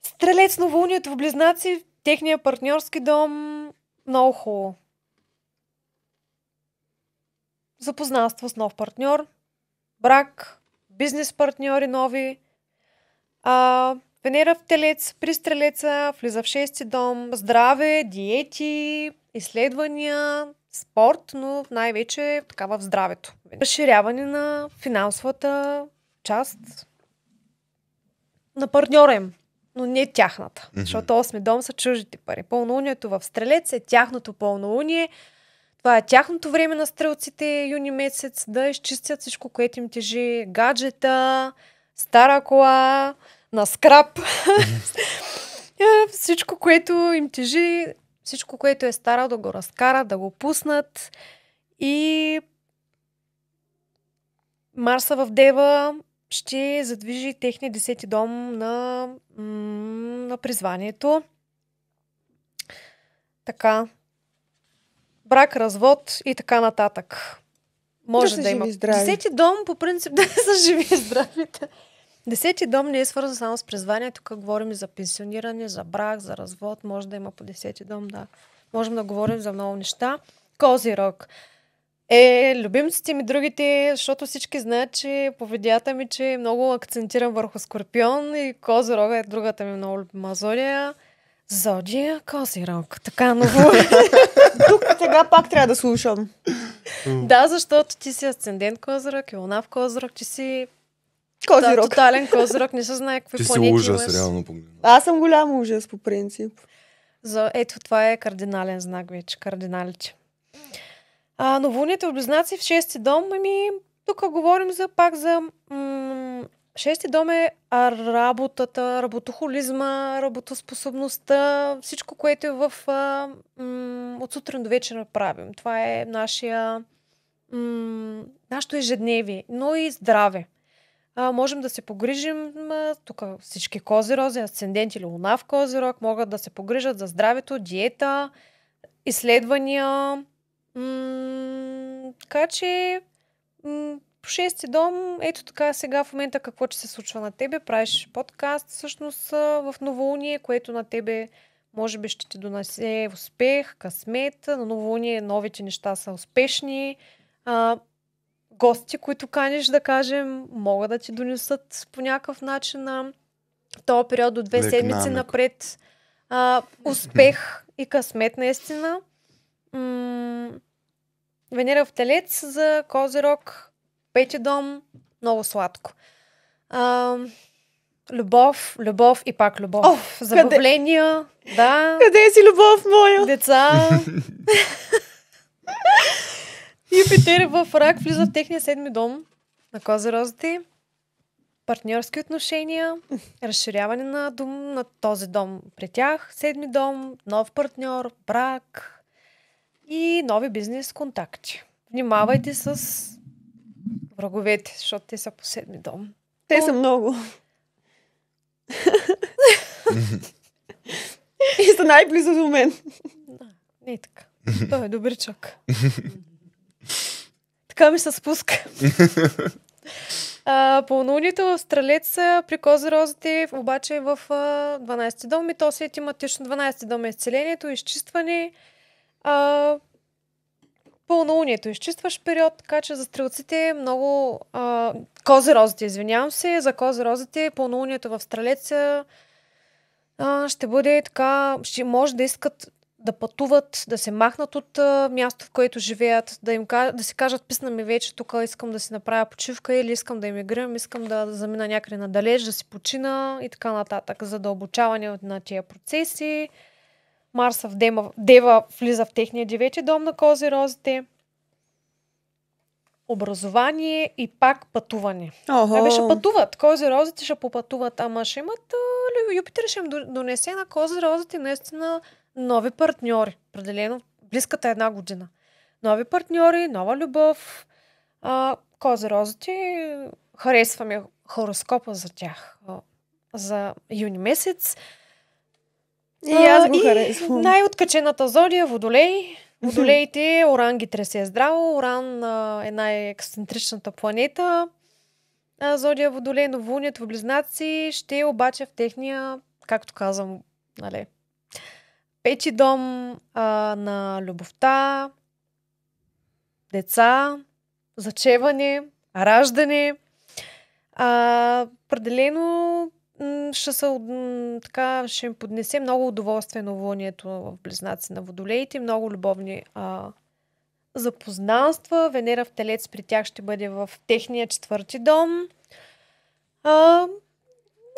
Стрелец, новолунието в Близнаци, техния партньорски дом, много хубаво. Запознанство с нов партньор, брак, бизнес партньори нови. Венера в Телец, при Стрелеца, влиза в 6 дом, здраве, диети, изследвания, спорт, но най-вече така в здравето. Разширяване на финансовата част на партньора им, но не тяхната. Защото 8 дом са чуждите пари. Пълнолунието в Стрелец е тяхното пълнолуние. Това е тяхното време на стрелците юни месец да изчистят всичко, което им тежи. Гаджета, стара кола, на скрап. Всичко, което им тежи, всичко, което е старо, да го разкарат, да го пуснат. И Марса в Дева ще задвижи техния 10-ти дом на призванието. Така. Брак, развод и така нататък. Може да има. живи и здрави. 10-ти дом, по принцип, да са живи и здравите. 10-ти дом не е свързан само с призвание. Тук говорим и за пенсиониране, за брак, за развод. Може да има по 10-ти дом, да. Можем да говорим за много неща. Козирог. Любимците ми другите, защото всички знаят, че по видеята ми, че много акцентирам върху Скорпион и Козирога е другата ми много любима зодия. Зодия Козирог. Така много. Тук сега пак трябва да слушам. Да, защото ти си асцендент Козирог и луна в Козирог, ти си Козирог. тотален Козирог, не се знае какви Ти си планети ужас, имаш. реално погледно. Аз съм голям ужас по принцип. Ето това е кардинален знак вече, кардиналите. Новолунието в Близнаци в 6-ти дом, тук говорим пак за 6-ти дом е работата, работохолизма, работоспособността, всичко, което е от сутрин до вечера правим. Това е нашето ежедневие, но и здраве. Можем да се погрижим, тук всички козирози, асцендент или луна в Козирог, могат да се погрижат за здравето, диета, изследвания. Така че по 6-ти дом, ето така сега в момента какво ще се случва на тебе. Правиш подкаст всъщност в новолуние, което на тебе може би ще ти донесе успех, късмет. На новолуние новите неща са успешни. Гости, които каниш, да кажем, могат да ти донесат по някакъв начин на този период до 2 седмици напред успех и късмет наистина. Венера в Телец за Козирог, 5-ти дом, много сладко. Любов и пак любов. Забавления, да. Къде си любов моя? Деца. Юпитер в Рак влиза в техния 7-ми дом на Козирозите. Партньорски отношения, разширяване на този дом при тях. 7-ми дом, нов партньор, брак и нови бизнес контакти. Внимавайте с враговете, защото те са по 7-ми дом. Те са много. И са най-близо до мен. Не е така. Той е добричък. Така ми се спуска. Пълнолунието в Стрелец при Козирозите, обаче в 12-ти дом, и то си е тематично. 12-ти дом е изцелението, изчистване. Пълнолунието изчистваш период, така че за стрелците много... Козирозите, извинявам се, за Козирозите пълнолунието в Стрелец ще бъде така... Ще може да искат да пътуват, да се махнат от място, в което живеят, да си кажат, писна ми вече, тук искам да си направя почивка или искам да емигрирам, искам да замина някъде надалеч, да си почина и така нататък. Задълбочаване на тия процеси. Марс в Дева влиза в техния 9-ти дом на Козирозите. Образование и пак пътуване. Абе ще пътуват. Козирозите ще попътуват, ама ще имат... Юпитер ще им донесе на Козирозите наистина нови партньори. Определено близката 1 година. Нови партньори, нова любов. Козирозите харесваме хороскопа за тях. За юни месец. И аз го харесвам. Най-откачената зодия Водолей. Водолеите, Оран ги тресе здраво. Оран е най-ексцентричната планета. Зодия Водолей, новолунието в Близнаци ще обаче в техния, както казвам, 5-ти дом на любовта, деца, зачеване, раждане. Определено ще им поднесе много удоволствие новолунието в Близнаци на Водолеите, много любовни запознанства. Венера в Телец при тях ще бъде в техния 4-ти дом.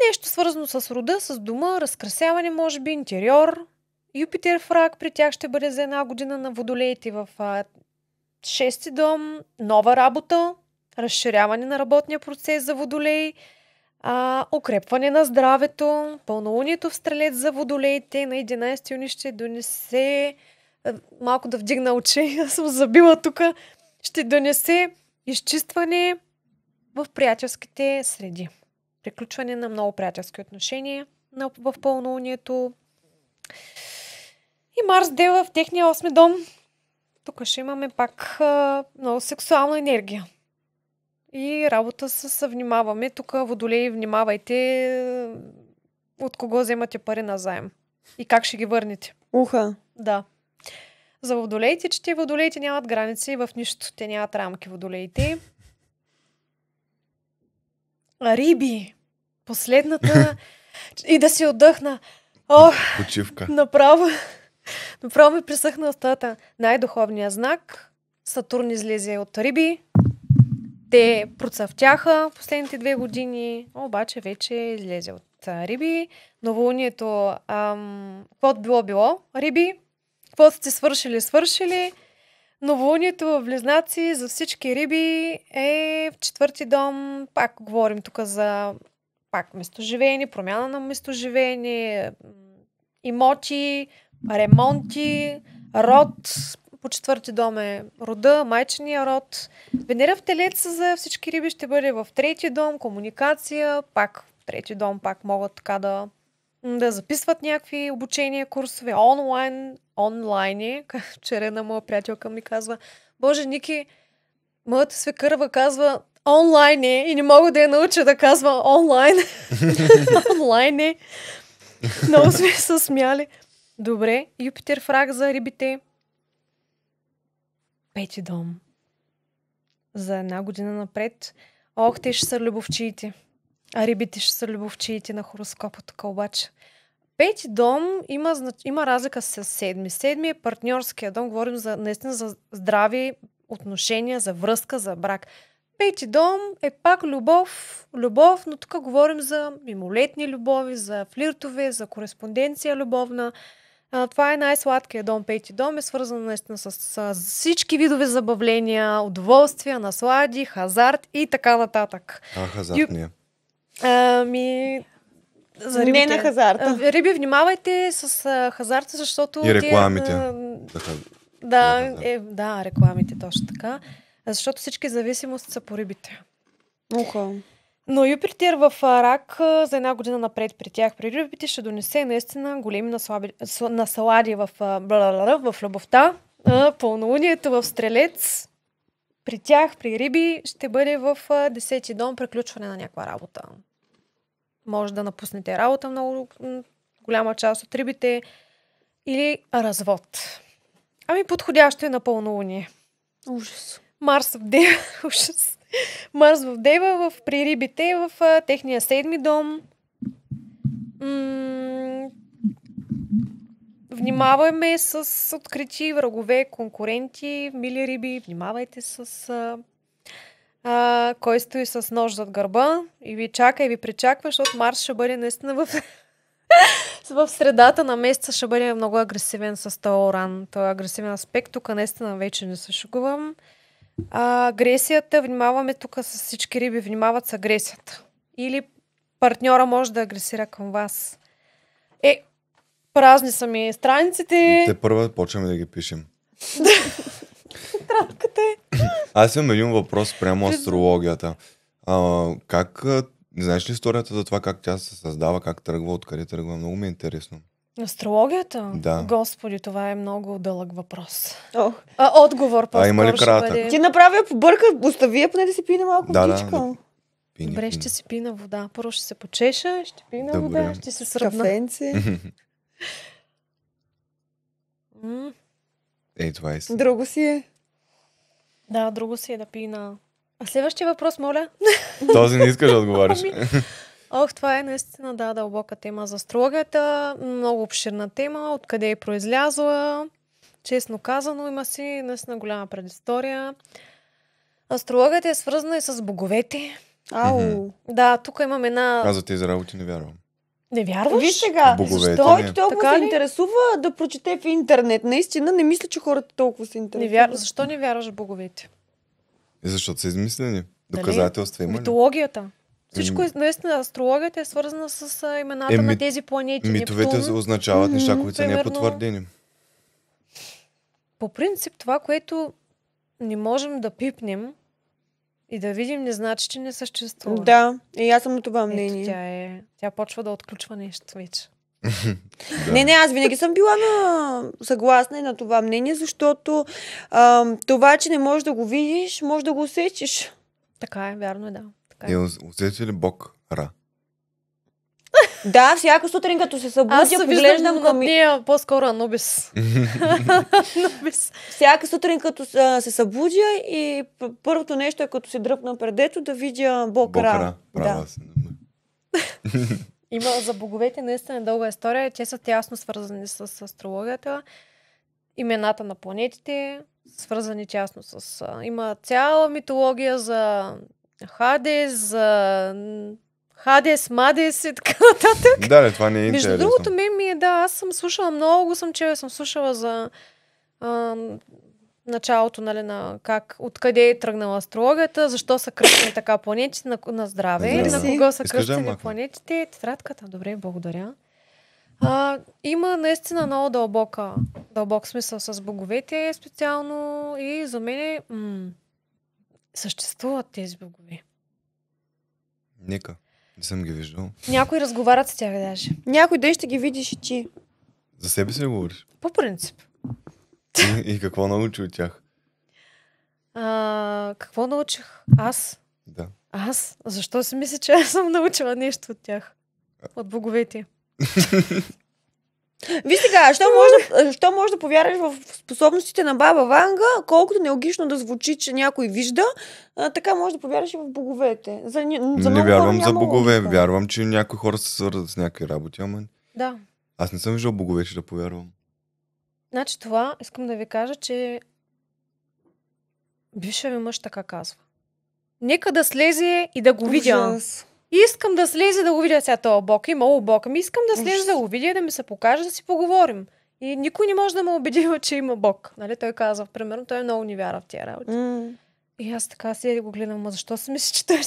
Нещо свързано с рода, с дома, разкрасяване, може би, интериор. Юпитер в Рак при тях ще бъде за 1 година на Водолеите в 6-ти дом. Нова работа, разширяване на работния процес за Водолей, укрепване на здравето. Пълнолунието в Стрелец за Водолеите на 11 юни ще донесе... Малко да вдигна очи, аз съм забила тук. Ще донесе изчистване в приятелските среди. Приключване на много приятелски отношения в пълнолунието. И Марс Дева в техния 8 дом. Тук ще имаме пак много сексуална енергия. И работа с внимаваме. Тук водолеи, внимавайте от кого вземате пари назаем. И как ще ги върнете. Уха. Да. За водолеите, че те водолеите нямат граници в нищо. Те нямат рамки водолеите. Риби. Последната. И да си отдъхна. Ох, Почивка. направо ми присъхна устата. Най-духовният знак. Сатурн излезе от Риби. Те процъфтяха последните 2 години, обаче вече излезе от Риби. Новолунието, каквото било, Риби. Каквото сте свършили. Новолунието в Близнаци за всички Риби е в 4 дом. Пак говорим тук за местоживеене, промяна на местоживеене, имоти, ремонти, род. По 4 дом е рода, майчиния род. Венера в Телец за всички Риби ще бъде в 3 дом, комуникация. Пак в 3 дом пак могат така да записват някакви обучения, курсове. Онлайн. Вчера една моя приятелка ми казва: Боже, Ники, моята свекърва казва онлайн и не мога да я науча да казва онлайн. Онлайн. Много сме се смяли. Добре, Юпитер в Рак за Рибите. 5 дом. За 1 година напред. Ох, те ще са любовчиите. А Рибите ще са любовчиите на хороскопа тук обаче. 5 дом има разлика с 7. 7 е партньорския дом. Говорим наистина за здрави отношения, за връзка, за брак. 5 дом е пак любов, но тук говорим за мимолетни любови, за флиртове, за кореспонденция любовна. Това е най-сладкият дом. 5 дом е свързан наистина с всички видове забавления, удоволствия, наслади, хазарт и така нататък. Хазарт не е. За рибите. Не на хазарта. Риби, внимавайте с хазарта, защото... И рекламите. Да, рекламите, точно така. Защото всички зависимости са по рибите. Уха. Но Юпитер в Рак за 1 година напред при тях, при рибите, ще донесе наистина големи наслади в любовта. Пълнолунието в Стрелец при тях, при Риби, ще бъде в 10 дом приключване на някаква работа. Може да напуснете работа много голяма част от Рибите или развод. Подходящо е на пълнолуние. Ужас. Марс в Дева. Ужас. Марс в Дева при Рибите в техния 7 дом. Внимаваме с открити врагове, конкуренти, мили Риби. Внимавайте с кой стои с нож зад гърба и ви чака и ви причаква, защото Марс ще бъде наистина в средата на месеца ще бъде много агресивен с този Оран. Този агресивен аспект. Тук наистина вече не се шугувам. Агресията, внимаваме тук с всички Риби, внимават с агресията. Или партньора може да агресира към вас. Празни са ми страниците. Те първа почваме да ги пишем. Тратката е. Аз имам един въпрос прямо астрологията. Знаеш ли историята за това как тя се създава, как тръгва, откъде тръгва? Много ми е интересно. Астрологията? Да. Господи, това е много дълъг въпрос. Отговор по-скоро има ли кратък? бъде... Ти направи я побърка, остави я поне да си пине малко водичка. Да. Добре, ще си пина вода. Първо ще се почеша, ще пина вода, ще се сръбна. Кафенце. Това е си. Друго си е. Да, друго си е да пина. А следващия въпрос, моля? Този не искаш да отговориш. Това е наистина дълбока тема за астрологията. Много обширна тема. Откъде е произлязла. Честно казано, има си наистина голяма предистория. Астрологията е свързана и с боговете. Да, тук имам една... Аз за тези работи не вярвам. Не вярваш? Виж сега, който толкова се интересува да прочете в интернет. Наистина не мисля, че хората толкова се интересуват. Защо не вярваш в боговете? Защото са измислени. Доказателства има ли? Митологията. Всичко наистина, астрологията е свързана с имената на тези планети. Митовете означават неща, които са непотвърдени. По принцип, това, което не можем да пипнем, И да видим не значи, че не съществува. Да, и аз съм на това мнение. Ето, тя почва да отключва нещо вече. Не, аз винаги съм била съгласна и на това мнение, защото това, че не можеш да го видиш, може да го усетиш. Така е, вярно е, да. Така е. Усети ли Бог Ра? Да, всяка сутрин, като се събудя, поглеждам към... нея по-скоро Анубис. Анубис. Всяка сутрин, като се събудя и първото нещо е, като се дръпна предето, да видя Бог Ра. Права се. Има за боговете наистина дълга история. Те са тясно свързани с астрологията. Имената на планетите свързани тясно с... Има цяла митология за Хадес, Мадес и така нататък. Да, това не е интересно. Между другото, аз съм слушала много, съм слушала за началото, нали, на откъде е тръгнала астрологията, защо са кръстени така планетите на здраве, или на кого са кръстени планетите. Тетрадката, добре, благодаря. Има наистина много дълбок смисъл с боговете специално и за мен съществуват тези богове. Нека. Не съм ги виждал. Някои разговарят с тях даже. Някой ден ще ги видиш и ти. За себе си ли говориш? По принцип. И какво научи от тях? Какво научих? Аз? Да. Аз? Защо си мисля, че аз съм научила нещо от тях? От боговете. Виж сега, що може да повярваш в способностите на баба Ванга, колкото нелогично да звучи, че някой вижда, така може да повярваш и в боговете. Не вярвам за богове, логика. Вярвам, че някои хора се свързват с някакви работи, ама... Да. Аз не съм виждал богове, че да повярвам. Значи това, искам да ви кажа, че бившия ми мъж така казва. Нека да слезе и да го видя. Искам да слезе да го видя сега този бог. Има бог. Искам да слезе да го видя, да ми се покаже, да си поговорим. И никой не може да ме убеди, че има бог. Нали? Той казва, примерно, той много не вярва в тия работи. И аз така си го гледам, защо си мисля, че той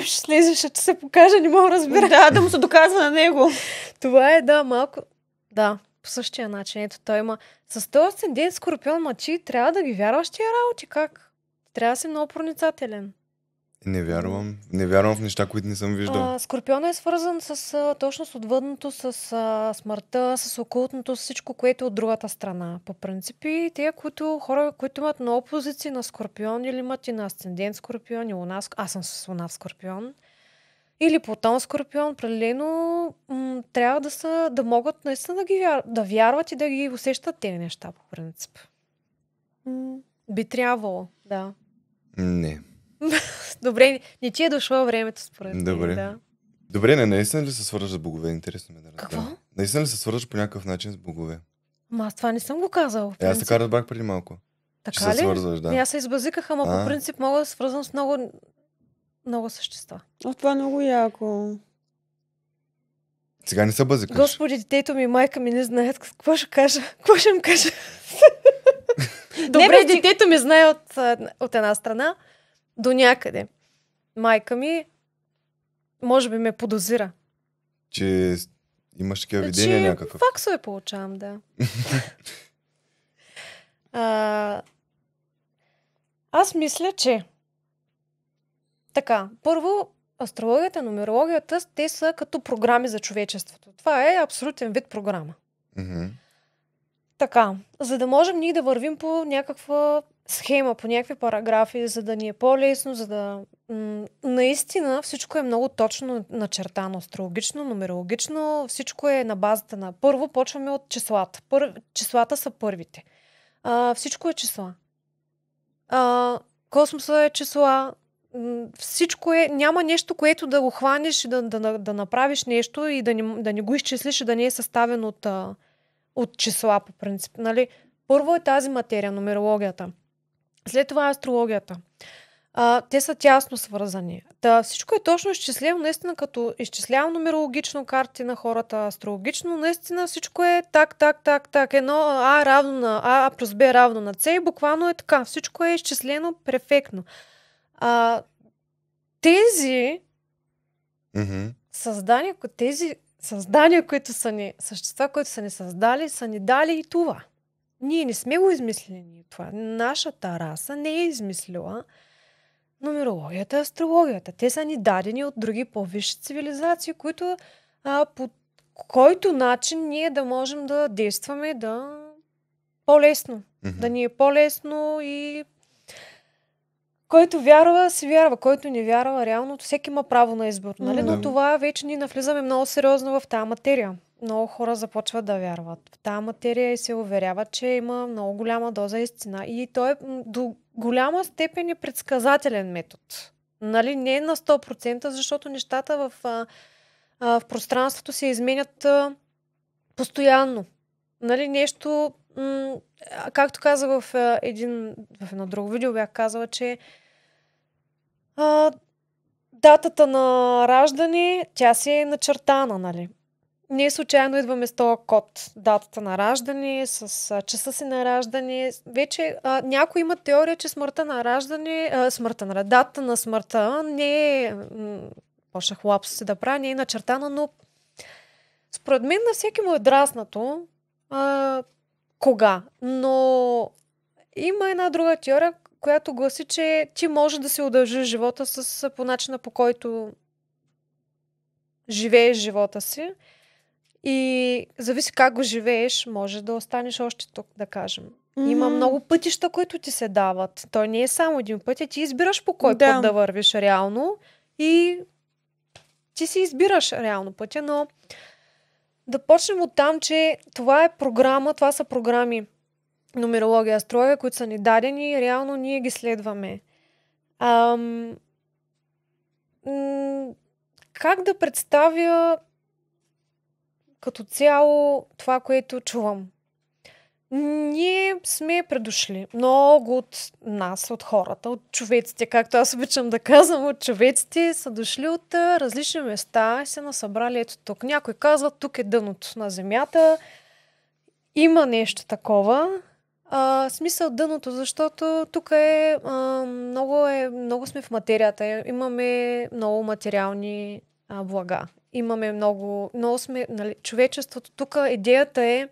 ще слезеш, че се покаже, не мога да разбира. Да му се доказва на него. Това е, малко... Да, по същия начин. Ето, той има... С този асцендент Скорпион, мачи, трябва да ги вярваш тия работи. Как? Трябва да си много проницателен. Не вярвам в неща, които не съм виждал. Скорпиона е свързан с точно с отвъдното, с смъртта, с окултното, с всичко, което е от другата страна. По принцип, и те, хора, които имат много позиции на Скорпион или имат и на асцендент Скорпион и Луна, аз съм с Луна в Скорпион, или Плутон Скорпион, определено трябва да могат наистина да вярват и да ги усещат тези неща, по принцип. Би трябвало, да. Не. Добре, не ти е дошло времето според мен. Добре. Да. Добре, наистина ли се свързваш с богове? Интересно ме да разбера. Какво? Наистина ли се свързваш по някакъв начин с богове? Аз това не съм го казал. Аз така разбрах преди малко. Така че ли? се свързваш, да. Аз се избазиках, ама по принцип мога да се свързвам с много същества. Това е много яко. Сега не се бъзикаш. Господи, детето ми и майка ми не знаят какво ще кажа. Какво ще им кажа? Добре, детето ми знае от една страна до някъде. Майка ми може би ме подозира. Че имаш такива видения някакъв. Факсове получавам, да. Аз мисля, че така, първо, астрологията, нумерологията, те са като програми за човечеството. Това е абсолютен вид програма. Така, за да можем ние да вървим по някаква схема, по някакви параграфи, за да ни е по-лесно, за да... наистина всичко е много точно начертано, астрологично, нумерологично, всичко е на базата на... Първо почваме от числата. Числата са първите. Всичко е числа. Космоса е числа. Всичко е... Няма нещо, което да го хванеш и да направиш нещо и да не го изчислиш и да не е съставен от числа, по принцип. Нали? Първо е тази материя, нумерологията. След това е астрологията. Те са тясно свързани. Всичко е точно изчислено, наистина, като изчислявам нумерологично карти на хората, астрологично, наистина всичко е так. Едно А равно на А плюс Б равно на С и буквално е така. Всичко е изчислено перфектно. Тези създания, които са ни, същества, които са ни създали, са ни дали и това. Ние не сме го измислили това. Нашата раса не е измислила нумерологията, астрологията. Те са ни дадени от други по-висши цивилизации, които по който начин ние да можем да действаме по-лесно. Да ни е по-лесно и който вярва, си вярва. Който не вярва, реално всеки има право на избор. Нали? Но това вече ние навлизаме много сериозно в тази материя. Много хора започват да вярват в тази материя и се уверяват, че има много голяма доза истина. И той е до голяма степен предсказателен метод. Нали? Не на 100%, защото нещата в пространството се изменят постоянно. Нали? Нещо, както каза в едно друго видео, бях казала, че датата на раждане, тя си е начертана, нали? Ние случайно идваме с този код. Датата на раждане, с часа си на раждане. Вече някои имат теория, че смъртта на раждане, дата на смъртта не е, почнах лапс си да правя, не е начертана, но според мен на всеки му е драснато кога. Но има една друга теория, която гласи, че ти можеш да си удължиш живота по начина, по който живееш живота си. И зависи как го живееш, може да останеш още тук, да кажем. Има много пътища, които ти се дават. Той не е само един път, ти избираш по кой път да вървиш реално и ти си избираш реално пътя, но да почнем от там, че това е програма, това са програми нумерология, астрология, които са ни дадени и реално ние ги следваме. Как да представя като цяло това, което чувам? Ние сме предошли. Много от нас, от хората, от човеците, както аз обичам да казвам, от човеците са дошли от различни места и се насъбрали ето тук. Някой казва, тук е дъното на земята. Има нещо такова. Смисъл дъното, защото тук много сме в материята. Имаме много материални блага. Имаме много сме, нали, човечеството. Тук идеята е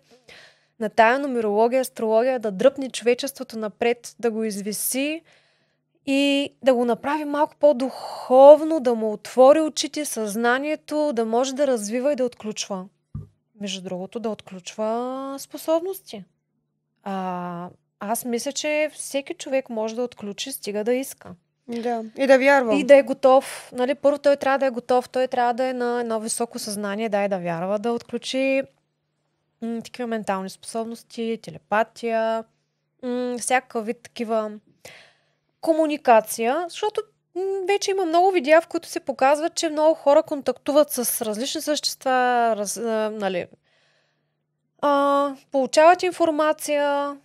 на тая нумерология, астрология да дръпне човечеството напред, да го извиси и да го направи малко по-духовно, да му отвори очите, съзнанието, да може да развива и да отключва. Между другото, да отключва способности. Аз мисля, че всеки човек може да отключи, стига да иска. Да, и да вярва. И да е готов. Нали, първо той трябва да е готов, той трябва да е на едно високо съзнание, да вярва, да отключи такива ментални способности, телепатия, всякакъв вид такива комуникация, защото вече има много видеа, в които се показват, че много хора контактуват с различни същества, получават информация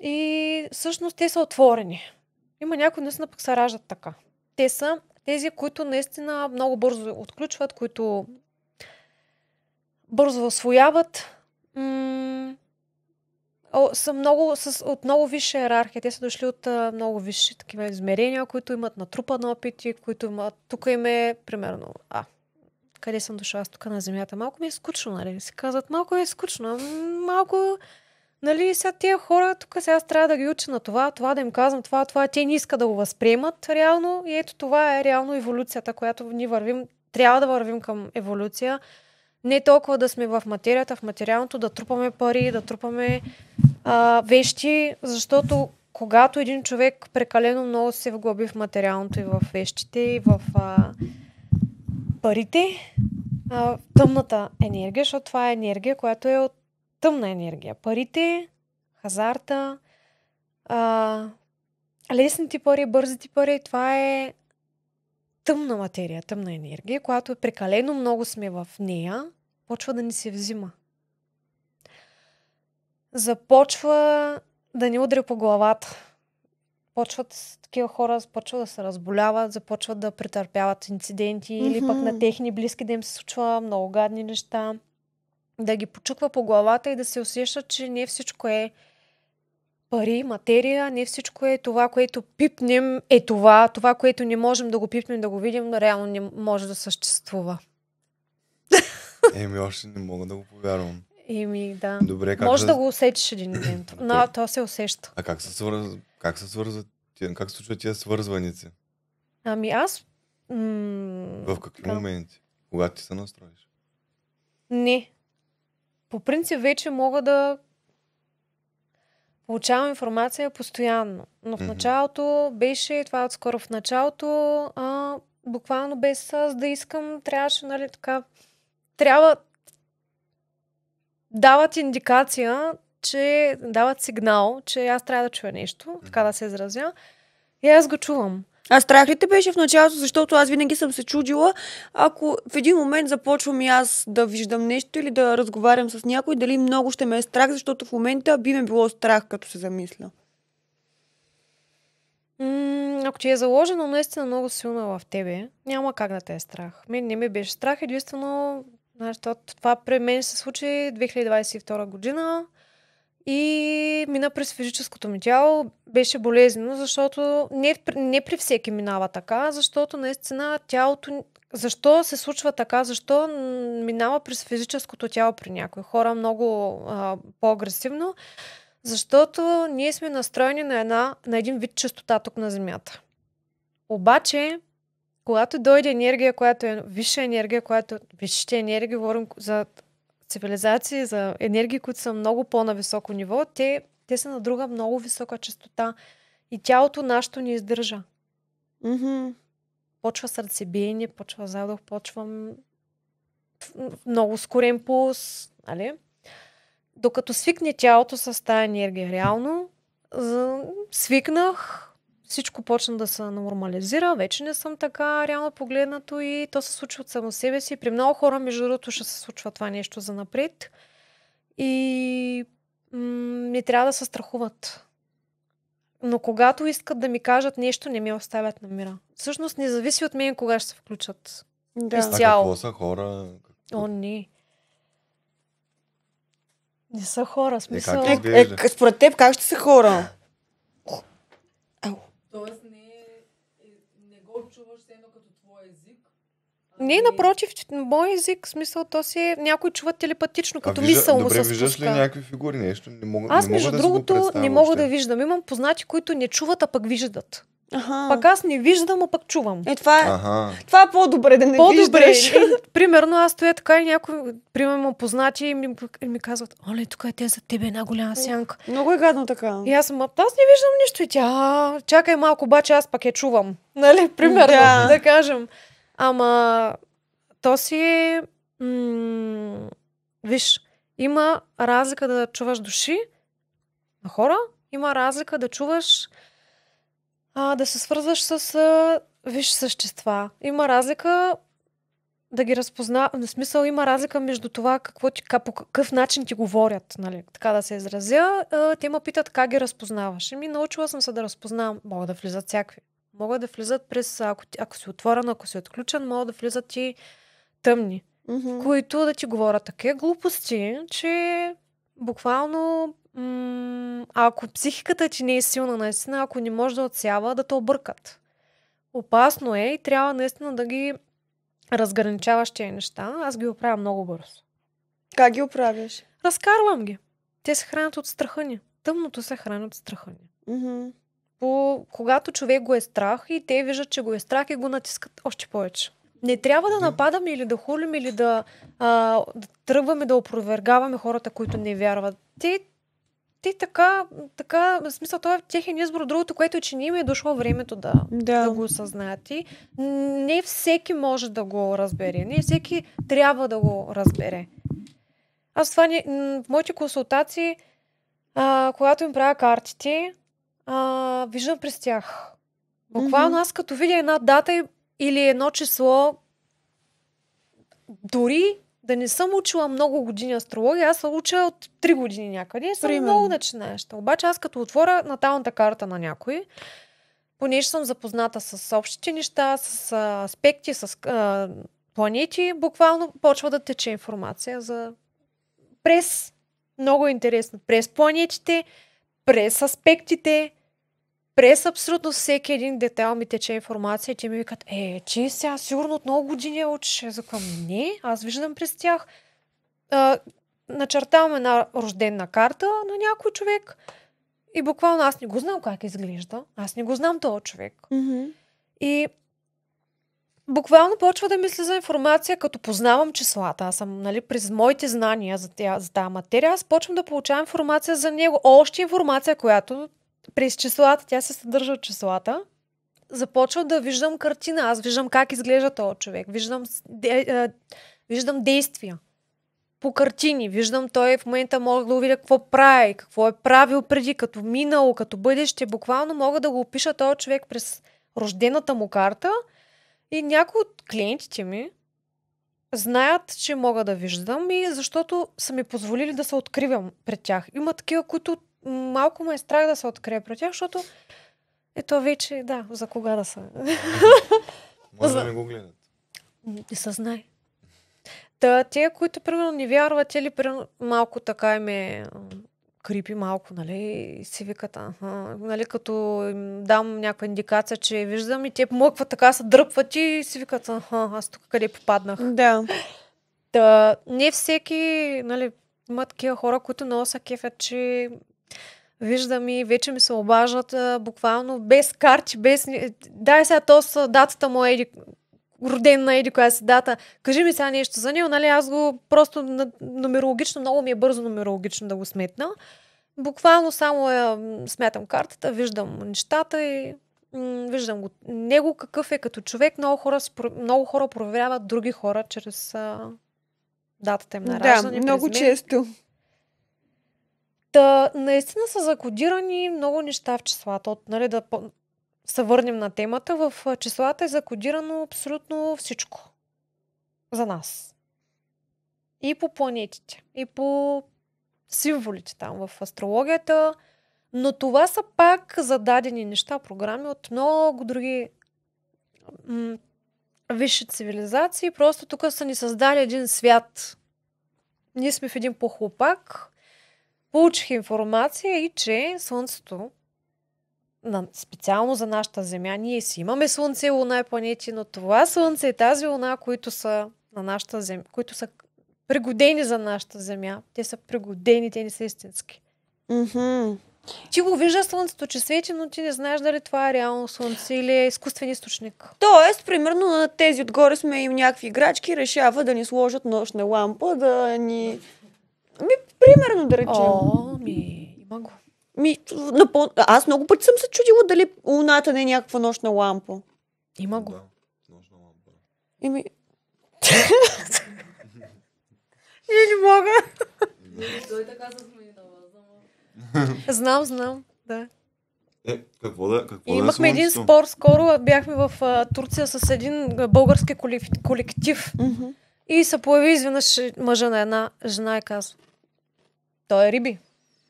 и всъщност те са отворени. Има някои наистина пък се раждат така. Те са тези, които наистина много бързо отключват, които бързо усвояват. Са от много висша иерархия. Те са дошли от много висши такива измерения, които имат натрупан опит и които имат... Тук им е, примерно, къде съм дошла аз тук на земята? Малко ми е скучно, нали? Си казват, малко е скучно. Малко, нали, сега тия хора, тук сега аз трябва да ги уча на това да им казвам това, те не искат да го възприемат реално и ето това е реално еволюцията, която ние вървим. Трябва да вървим към еволюция. Не толкова да сме в материята, в материалното, да трупаме пари, да трупаме вещи, защото когато един човек прекалено много се вглъби в материалното и в вещите, и в парите, тъмната енергия, защото това е енергия, която е от тъмна енергия. Парите, хазарта, лесните пари, бързите пари, това е тъмна материя, тъмна енергия, която прекалено много сме в нея, почва да ни се взима. Започва да ни удря по главата. Почват такива хора, започват да се разболяват, започват да претърпяват инциденти или пък на техни близки да им се случва много гадни неща. Да ги почуква по главата и да се усещат, че не всичко е пари, материя, не всичко е това, което пипнем, е това, което не можем да го пипнем, да го видим, реално не може да съществува. Още не мога да го повярвам. Да. Добре, може да го усетиш един ден. То се усеща. А как се свързват? Как се случват тия свързваници? Ами аз... В какви моменти? Когато ти се настроиш? Не. По принцип вече мога да получавам информация постоянно. Но в началото беше, това отскоро в началото, буквално без аз да искам, трябваше, нали, така, дават индикация, дават сигнал, че аз трябва да чуя нещо, така да се изразя. И аз го чувам. А страх ли те беше в началото, защото аз винаги съм се чудила, ако в един момент започвам и аз да виждам нещо или да разговарям с някой, дали много ще ме е страх, защото в момента би ме било страх, като се замисля. Ако ти е заложено наистина много силно в тебе, няма как да те е страх. Мен не ме беше страх, единствено, това при мен се случи 2022 година и мина през физическото ми тяло. Беше болезнено, защото не при всеки минава така, защото наистина тялото... Защо се случва така? Защо минава през физическото тяло при някои хора много по-агресивно? Защото ние сме настроени на един вид честота тук на Земята. Обаче, когато дойде енергия, която е висша енергия, висшите енергии, говорим за цивилизации, за енергии, които са много по-нависоко ниво, те са на друга много висока честота. И тялото нашето ни издържа. Почва сърцебиене, почва задух, почва много скорен пулс, нали? Докато свикне тялото с тази енергия реално, свикнах, всичко почна да се нормализира, вече не съм така реално погледнато и то се случва от само себе си. При много хора, между другото, ще се случва това нещо за напред. И не трябва да се страхуват. Но когато искат да ми кажат нещо, не ми оставят на мира. Всъщност не зависи от мен кога ще се включат. Да. Изцяло. А какво са хора? О, не. Не са хора, смисъл. Как изглежда? Според теб как ще са хора? Тоест не го чуваш едно като твой език. Не, напротив, мой език, смисъл, то си някой чува телепатично, като мисъл му се Добре, спуска. виждаш ли някакви фигури, нещо? Аз, между другото, не мога да виждам. Имам познати, които не чуват, а пък виждат. Пак аз не виждам, а пък чувам. Това е по-добре да не виждаш. Примерно аз стоя така и някой, примерно познати и ми казват, оле, тук е за тебе една голяма сянка. Много е гадно така. И аз не виждам нищо и тя, чакай малко, обаче аз пък я чувам. Нали, примерно, да кажем. Ама то си е... виж, има разлика да чуваш души на хора, има разлика да чуваш да се свързваш с висши същества. Има разлика да ги разпозна... В смисъл има разлика между това по какъв начин ти говорят, нали, така да се изразя. Те ме питат как ги разпознаваш. Научила съм се да разпознавам. Могат да влизат всякакви. Могат да влизат през... Ако си отворен, ако си отключен, могат да влизат и тъмни. Които да ти говорят такива глупости, че буквално ако психиката ти не е силна наистина, ако не може да отсява, да те объркат. Опасно е и трябва наистина да ги разграничаваш тези неща. Аз ги оправя много бързо. Как ги оправяш? Разкарвам ги. Те се хранят от страха ни. Тъмното се храни от страха ни. Когато човек го е страх и те виждат, че го е страх и го натискат още повече. Не трябва да нападаме или да хулим или да тръгваме да опровергаваме хората, които не вярват. Те така, в смисъл, това е техен избор. Другото, което е, че не им е дошло времето да го осъзнаят. И не всеки може да го разбере. Не всеки трябва да го разбере. Аз това в моите консултации, когато им правя картите, виждам през тях. Буквално аз като видя една дата или едно число, дори да не съм учила много години астрология, аз съм учила от 3 години някъде. Съм много начинаеща. Обаче аз като отворя наталната карта на някой, понеже съм запозната с общите неща, с аспекти, с планети, буквално почва да тече информация през, много интересно, през планетите, през аспектите, през абсолютно всеки един детайл ми тече информация и те ми викат, ти сега сигурно от много години учиш. Казвам, не, аз виждам през тях. Начертавам една рождена карта на някой човек и буквално аз не го знам как изглежда. Аз не го знам този човек. Mm-hmm. И буквално почва да мисля за информация, като познавам числата. Аз съм, нали, през моите знания за тази материя, аз почвам да получавам информация за него. Още информация, която през числата, тя се съдържа от числата. Започва да виждам картина. Аз виждам как изглежда този човек. Виждам действия по картини. Виждам той в момента мога да увидя какво прави, какво е правил преди, като минало, като бъдеще. Буквално мога да го опиша този човек през рождената му карта и някои от клиентите ми знаят, че мога да виждам и защото са ми позволили да се откривам пред тях. Има такива, които малко ме е страх да се открия пред тях, защото ето вече, да, за кога да са. Може да ми го гледат. Не се знае. Те, които примерно не вярват или примерно малко така им е крипи малко, нали, си викат, нали, като им дам някаква индикация, че виждам и те помъкват така, се дръпват и си викат, аз тук къде попаднах. Да. Не всеки, нали, има такива хора, които много са кефят, че виждам и вече ми се обаждат буквално без карти, без... Дай сега то с датата му роден на еди коя си дата. Кажи ми сега нещо за него, нали, аз го просто нумерологично, много ми е бързо нумерологично да го сметна. Буквално само смятам картата, виждам нещата и виждам го. Него какъв е като човек. Много хора проверяват други хора чрез датата им на раждане. Да, много често. Наистина са закодирани много неща в числата. Нали, да се върнем на темата. В числата е закодирано абсолютно всичко за нас. И по планетите, и по символите там в астрологията. Но това са пак зададени неща, програми от много други висши цивилизации. Просто тук са ни създали един свят. Ние сме в един похлопак. Получих информация и че Слънцето, специално за нашата Земя, ние си имаме Слънце, Луна и планети, но това Слънце и тази Луна, които са на нашата Земя, които са пригодени за нашата Земя, те са пригодени, те не са истински. Mm-hmm. Ти го виждаш Слънцето, че свети, но ти не знаеш дали това е реално Слънце или е изкуствен източник. Тоест, примерно на тези отгоре сме им някакви играчки, решава да ни сложат нощна лампа, да ни... примерно да речем. Има го. Аз много пъти съм се чудила дали Луната не е някаква нощна лампа. Има го. Да, нощна лампа. Не мога. Той така се смени на вас. Знам, да. Какво Имахме един спор скоро, бяхме в Турция с един български колектив. Mm-hmm. И се появи изведнъж мъжа на една жена и казва: той е Риби.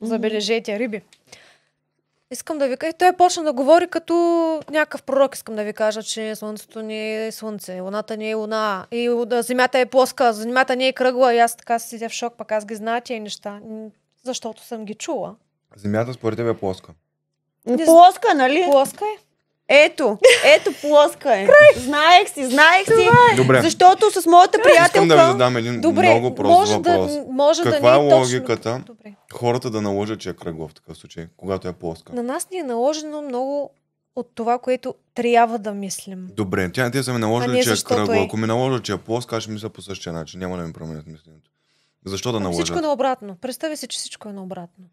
Забележете, Риби. Искам да ви кажа. Той почна да говори като някакъв пророк. Искам да ви кажа, че Слънцето не е Слънце, Луната не е Луна, и Земята е плоска, Земята не е кръгла. И аз така си седя в шок, пък аз ги знае тия неща, защото съм ги чула. Земята според тебе е плоска. Плоска, нали? Плоска е. Ето, плоска е. Знаех си. Добре. Защото с моята приятелка... Искам да ви задам един много прост въпрос. Каква е логиката хората да наложат, че е кръгла в такъв случай, когато е плоска? На нас ни е наложено много от това, което трябва да мислим. Добре, те са ми наложили, че е кръгла. Ако ми наложат, че е плоска, аз ще мисля по същия начин. Няма да ми променят мисленето. Защо да наложат? Всичко е наобратно. Представи си, че всичко е наобратно.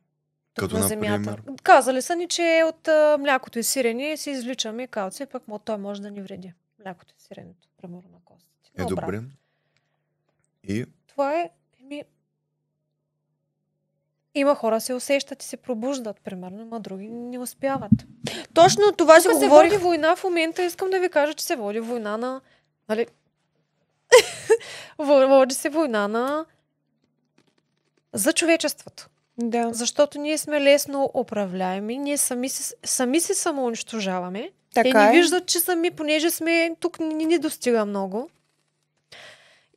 Като на Земята. Казали са ни, че от млякото и сирене си извличаме калци, пък той може да ни вреди. Млякото и сиренето, примерно на костите. Добре. И? Това е... Има хора се усещат и се пробуждат, примерно, но други не успяват. Точно това си говорих. Води война в момента, искам да ви кажа, че се води война на... Нали? Води се война за човечеството. Да. Защото ние сме лесно управляеми, ние сами се самоунищожаваме. Така те ни виждат, че сами, понеже сме тук, не достига много.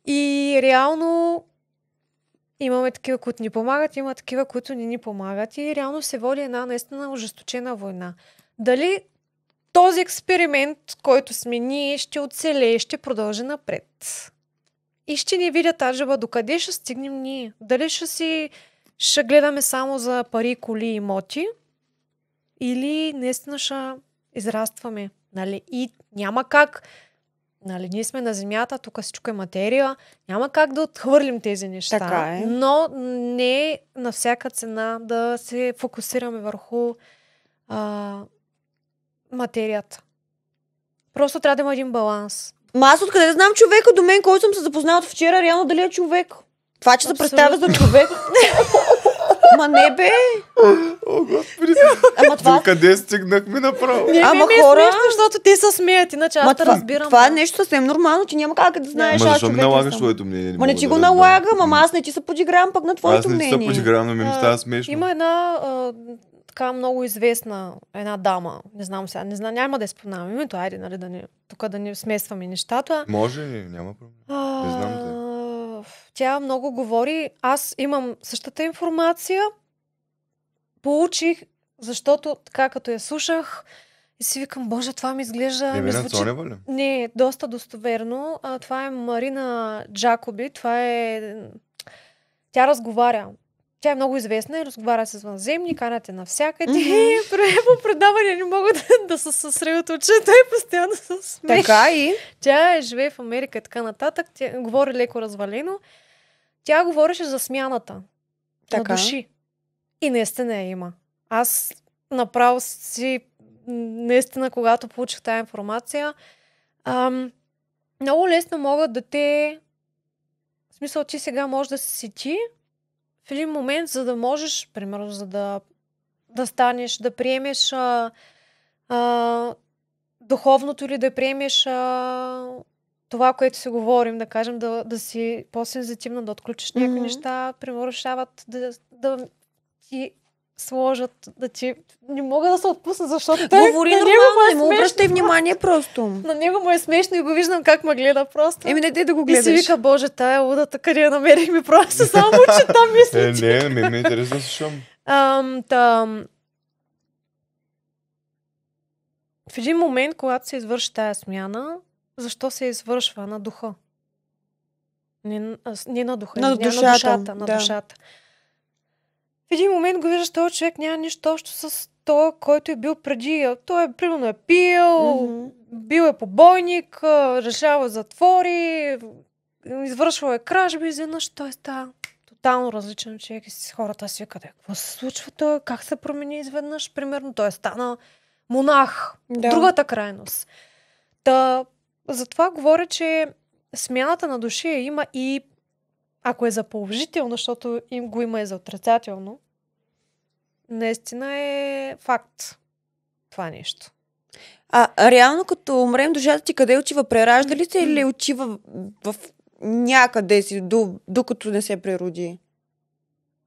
И реално имаме такива, които ни помагат, има такива, които не ни помагат и реално се води една наистина ожесточена война. Дали този експеримент, който сме ние, ще оцелее, ще продължи напред? И ще ни видят аджаба докъде ще стигнем ние? Дали ще гледаме само за пари, коли и имоти или наистина ще израстваме? Нали? И няма как Нали, ние сме на земята, тук всичко е материя. Няма как да отхвърлим тези неща. Така е. Но не на всяка цена да се фокусираме върху материята. Просто трябва да има един баланс. Аз откъде да знам човека до мен, който съм се запознала от вчера, реално дали е човек? Това, че се представя за човек. Ма не бе. О, Господи. Ама това... Къде стигнахме направо? Ама ми е хора... смешно, защото те се смеят, иначе аз те разбирам. Това е нещо съвсем нормално, ти няма как да знаеш. Ма защо ми налагаш твоето мнение? Ма не ти го налагам, ама аз не ти се подигравам пък на твоето мнение. Аз не ти се подигравам, но ми става смешно. Има една така много известна една дама, не знам сега, не знам, няма да я споменавам името, айде, нали, тук да не смесваме нещата. Може ли? Няма проблем. Не знам те. Тя много говори, аз имам същата информация, получих, защото така като я слушах и си викам, боже, това ми изглежда... Емина Цонева ли? Не, доста достоверно. Това е Марина Джакоби, тя разговаря. Тя е много известна и разговаря с извънземни, канате навсякъде. По предаване не могат да се съсредоточат. Той постоянно се смее. Така и? Тя живее в Америка и така нататък. Тя говори леко развалено. Тя говореше за смяната на души. И наистина я има. Аз направо си наистина, когато получих тази информация, много лесно могат да те... В смисъл, ти сега можеш да се сети в един момент, за да можеш, примерно, за да станеш, да приемеш духовното или да приемеш това, което си говорим, да кажем, да си по-сензитивна, да отключиш някакви неща, примерно решават да ти сложат, да ти... Не мога да се отпусна, защото той... Говори нормално, не му обръщай внимание просто. На него му е смешно и го виждам как ме гледа просто. Не дай да го гледаш. И си вика, боже, тая лудата, къде я намерихме, просто само че там мисли. Не, ми е интересно да слушам. В един момент, когато се извърши тая смяна, защо се извършва на духа? Не на духа, на душата. На душата. В един момент го виждаш, този човек няма нищо общо с този, който е бил преди. Той е, примерно, е пил, бил е побойник, решава затвори, извършва е кражби, изведнъж той става тотално различен човек и хората си викат, какво се случва той, как се промени изведнъж, примерно, той е станал монах, другата крайност. Затова говоря, че смяната на души има и ако е за положително, защото им го има и за отрицателно, наистина е факт това нещо. Реално като умрем, душата ти къде отива? Преражда ли се или отива в някъде си, докато не се прероди?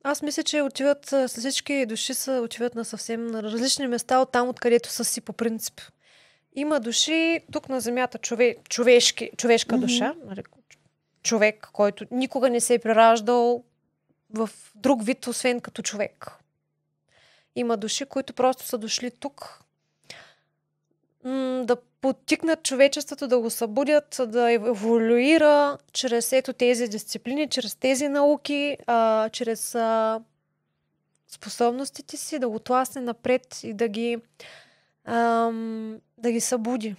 Аз мисля, че отиват, всички души отиват на съвсем на различни места от там, откъдето са си по принцип. Има души тук на земята, човешка душа, човек, който никога не се е прераждал в друг вид, освен като човек. Има души, които просто са дошли тук да подтикнат човечеството, да го събудят, да еволюира чрез ето тези дисциплини, чрез тези науки, чрез способностите си, да го тласне напред и да ги събуди.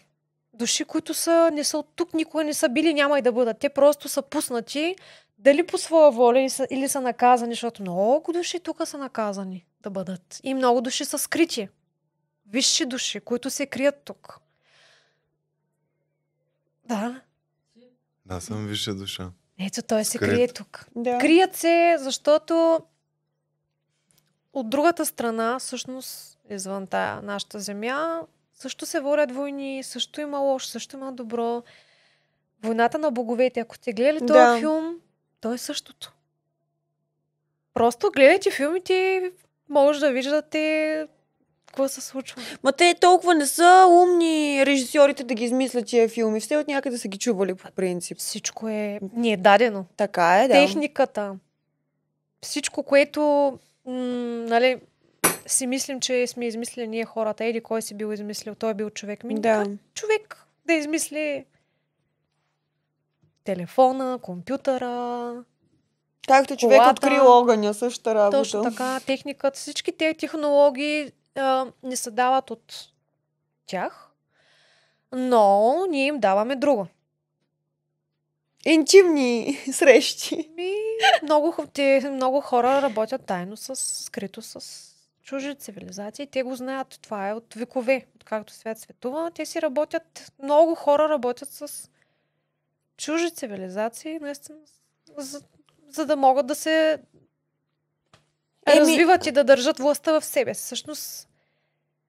Души, които не са от тук, никога не са били, няма и да бъдат. Те просто са пуснати, дали по своя воля или са наказани, защото много души тук са наказани да бъдат. И много души са скрити. Висши души, които се крият тук. Да. Да, съм висша душа. Ето, той се крие тук. Да. Крият се, защото от другата страна, всъщност, извън тая нашата земя, също се водят войни, също има лошо, също има добро. Войната на боговете, ако сте гледали този филм, то е същото. Просто гледайте филмите и може да виждате какво се случва. Ма те толкова не са умни режисьорите да ги измислят тия филми. Все от някъде са ги чували по принцип. Всичко ни е дадено. Така е, да. Техниката. Всичко, което нали, си мислим, че сме измислили ние хората. Еди, кой си бил измислил? Той е бил човек. Човек да измисли телефона, компютъра. Както човек открил огъня, същата работа. Точно така. Техниката, всички тези технологии не се дават от тях, но ние им даваме друго. интимни срещи. Много хора работят тайно скрито с чужди цивилизации. Те го знаят. Това е от векове. Откакто свят светува, те си работят. Много хора работят с чужди цивилизации, наистина, за да могат да се развиват и да държат властта в себе си. Всъщност,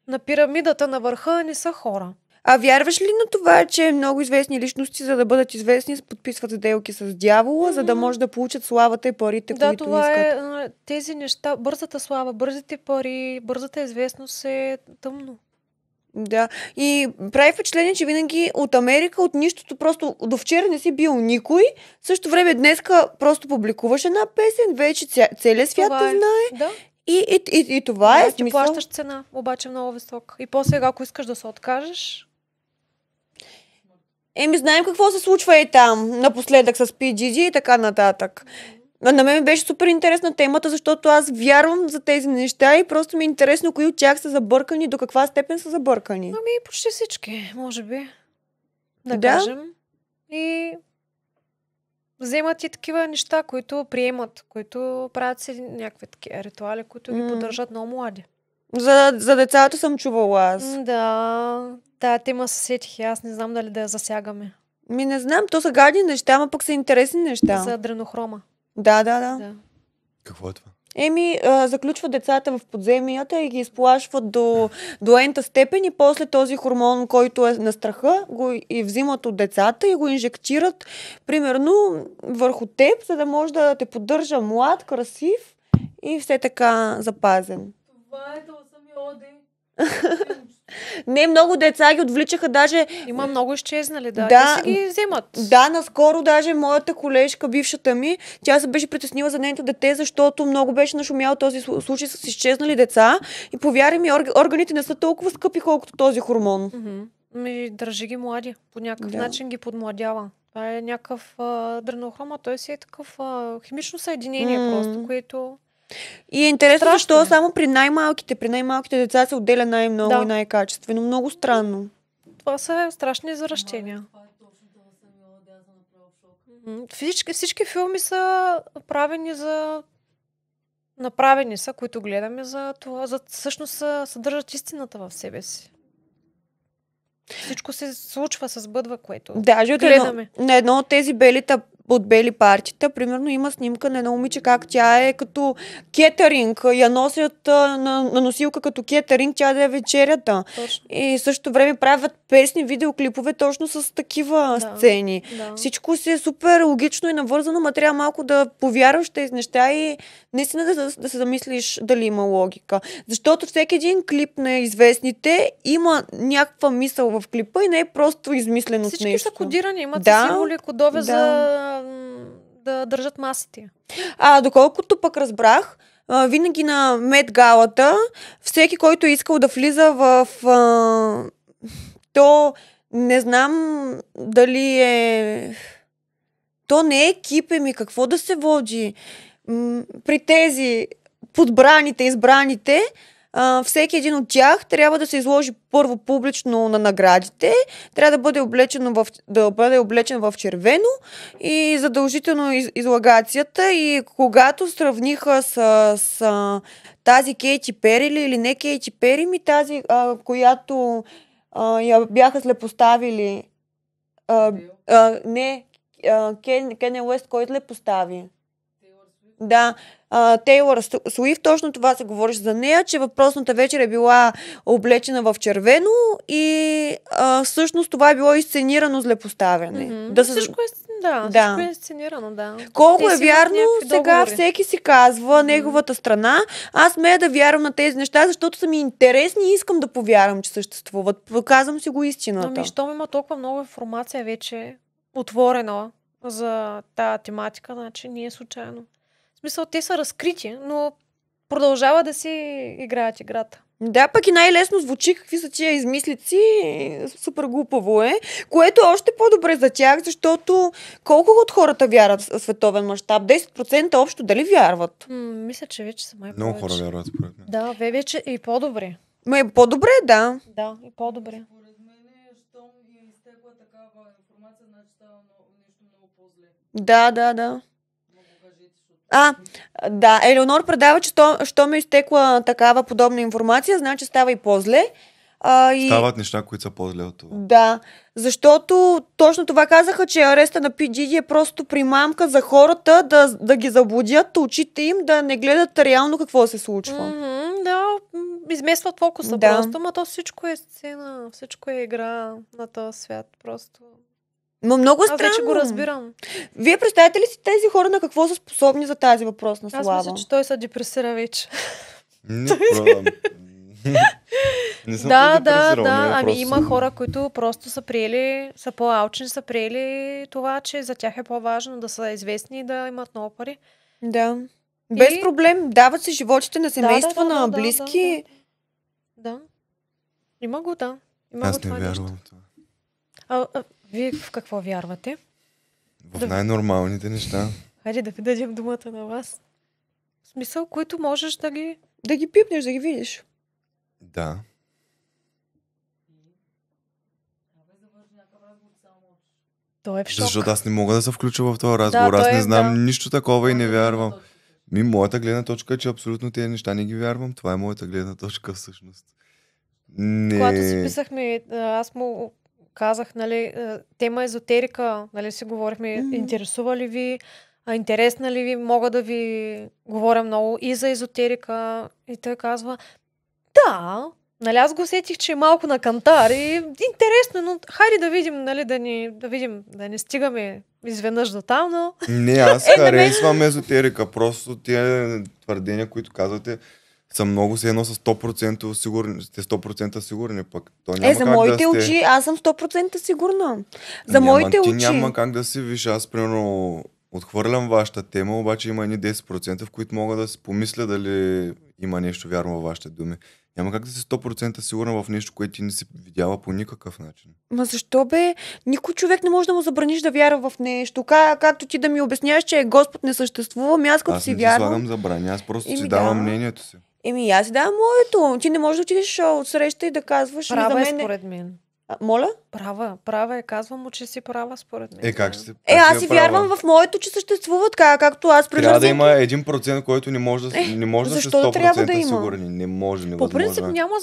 на пирамидата на върха не са хора. А вярваш ли на това, че много известни личности, за да бъдат известни, подписват сделки с дявола, за да може да получат славата и парите, които искат? Да, това е тези неща. Бързата слава, бързите пари, бързата известност е тъмно. Да. И прави впечатление, че винаги от Америка, от нищото, просто до вчера не си бил никой. В същото време днеска просто публикуваш една песен, вече целият свят те знае. Да. И това е смисъл. Ти плащаш цена, обаче много висока. И после, ако искаш да се откажеш... знаем какво се случва и там, напоследък с PGG и така нататък. На мен беше супер интересна темата, защото аз вярвам за тези неща и просто ми е интересно кои от тях са забъркани, до каква степен са забъркани. Почти всички, може би. Да кажем. И вземат и такива неща, които приемат, които правят си някакви такива ритуали, които ги поддържат много млади. За децата съм чувала аз. Да, тая тема се сетих и аз не знам дали да я засягаме. Не знам, то са гадни неща, ама пък са интересни неща. За адренохрома. Да. Какво е това? Заключват децата в подземията и ги изплашват до ента степен и после този хормон, който е на страха, го и взимат от децата и го инжектират примерно върху теб, за да може да те поддържа млад, красив и все така запазен. Това е това самия оди. Не, много деца ги отвличаха, даже... Има много изчезнали, да. Те си ги вземат. Да, наскоро даже моята колежка, бившата ми, тя се беше притеснила за нейното дете, защото много беше нашумял този случай с изчезнали деца и повярвай ми, органите не са толкова скъпи, колкото този хормон. Държи ги млади. По някакъв начин ги подмладява. Това е някакъв адренохрома, той си е такъв химично съединение просто, което... И е интересно, защо само при най-малките деца се отделя най-много и най-качествено. Много странно. Това са страшни заращения. Всички филми са направени са, които гледаме за това. Всъщност съдържат истината в себе си. Всичко се случва, се сбъдва, което гледаме. На едно от тези от бели партията, примерно има снимка на едно момиче, как тя е като кетеринг. Я носят на носилка като кетеринг, тя да е вечерята. Точно. И също време правят песни, видеоклипове точно с такива сцени. Да. Всичко си е супер логично и навързано, ма трябва малко да повярваш тези неща и наистина да се замислиш дали има логика. Защото всеки един клип на известните има някаква мисъл в клипа и не е просто измислено нещо. Всички са кодирани, имат символи, кодове за да държат масите. Доколкото пък разбрах, винаги на Мет галата, всеки, който е искал да влиза в то не знам дали е... То не е екип, какво да се води. При тези подбраните, избраните, всеки един от тях трябва да се изложи първо публично на наградите, трябва да бъде облечен в червено и задължително излагацията. И когато сравниха с тази Кейти Пери или не Кейти Пери, тази, която я бяха злепоставили, Кене Уест, който ли постави? Да, Тейлър Суифт, точно това се говориш за нея, че въпросната вечер е била облечена в червено и всъщност това е било изсценирано злепоставяне. Всичко е изсценирано, да. Колко е вярно, сега всеки си казва неговата страна. Аз смея да вярвам на тези неща, защото са ми интересни и искам да повярвам, че съществуват. Показвам си го истината. Щом има толкова много информация вече отворена за тази тематика, значи не е случайно. В смисъл, те са разкрити, но продължава да си играят играта. Да, пък и най-лесно звучи какви са тия измислици, супер глупаво е, което е още по-добре за тях, защото колко от хората вярват в световен мащаб? 10% общо дали вярват? Мисля, че вече са много повече. Много хора вярват, според мен. Да, вече и по-добре. По-добре, да. Да, и по-добре. Според мен, щом е изтекла такава информация, значи става нещо много по-зле. Да. Много кажете, защото... Да, Елеонор предава, че що ме изтекла такава подобна информация, значи става и по-зле. Стават неща, които са по-зле от това. Да, защото точно това казаха, че ареста на Пи Диди е просто примамка за хората да ги заблудят очите им, да не гледат реално какво се случва. Да, изместват фокуса Да. просто, но то всичко е сцена, всичко е игра на този свят просто. Но много Аз странно. вече го разбирам. Вие представяте ли си тези хора на какво са способни за тази въпросна Аз слава? мисля, че той се депресира вече. Не съм Да, се депресирал, не, ами просто има съм- хора, които просто са по-алчни, са приели това, че за тях е по-важно да са известни и да имат много пари. Да. Без И- проблем. Дават се животите на семейства, на да, близки. Да. Има го, да. Има Аз го не това нещо. вярвам в това. Вие в какво вярвате? В най-нормалните неща. Хайде да ви дадем думата на вас. В смисъл, които можеш да ги... Да ги пипнеш, да ги видиш. Да. Той е в шок. Защото аз не мога да се включа в този разговор. Аз той не е, знам да. нищо такова и не вярвам. Моята гледна точка е, че абсолютно тези неща не ги вярвам. Това е моята гледна точка всъщност. Когато си Не. писахме, аз му казах, нали, тема езотерика, нали си говорихме, интересува ли ви, интересна ли ви, мога да ви говоря много и за езотерика. И той казва, да, нали аз го усетих, че е малко на кантар и интересно, но хайде да видим, нали, да не стигаме изведнъж до там, но... Не, аз харесвам езотерика. Просто тия твърдения, които казвате, са много се едно с 100% сигурни. Сте 100% сигурни, пък то няма За как моите да сте... очи, аз съм 100% сигурна. За моите ти очи. няма как да си виж. Аз, примерно, отхвърлям вашата тема, обаче има едни 10%, в които мога да си помисля дали има нещо вярно във вашите думи. Няма как да си 100% сигурна в нещо, което ти не си видяла по никакъв начин. Ма защо бе? Никой човек не може да му забраниш да вярва в нещо. Както ти да ми обясняваш, че Господ не съществува, ами аз като Аз си не ти вярвам. слагам забрани, аз просто Еми си давам да. мнението си. Аз си давам моето. Ти не можеш да отидеш от среща и да казваш. Права за е мен според мен. Моля? Права е. Казвам му, че си права според мен. Как ще се... Аз си вярвам в моето, че съществуват, както аз примерно. Трябва да има 1%, който не може да се защо да трябва да 100% има? сигурни. Не може, По невъзможно. принцип няма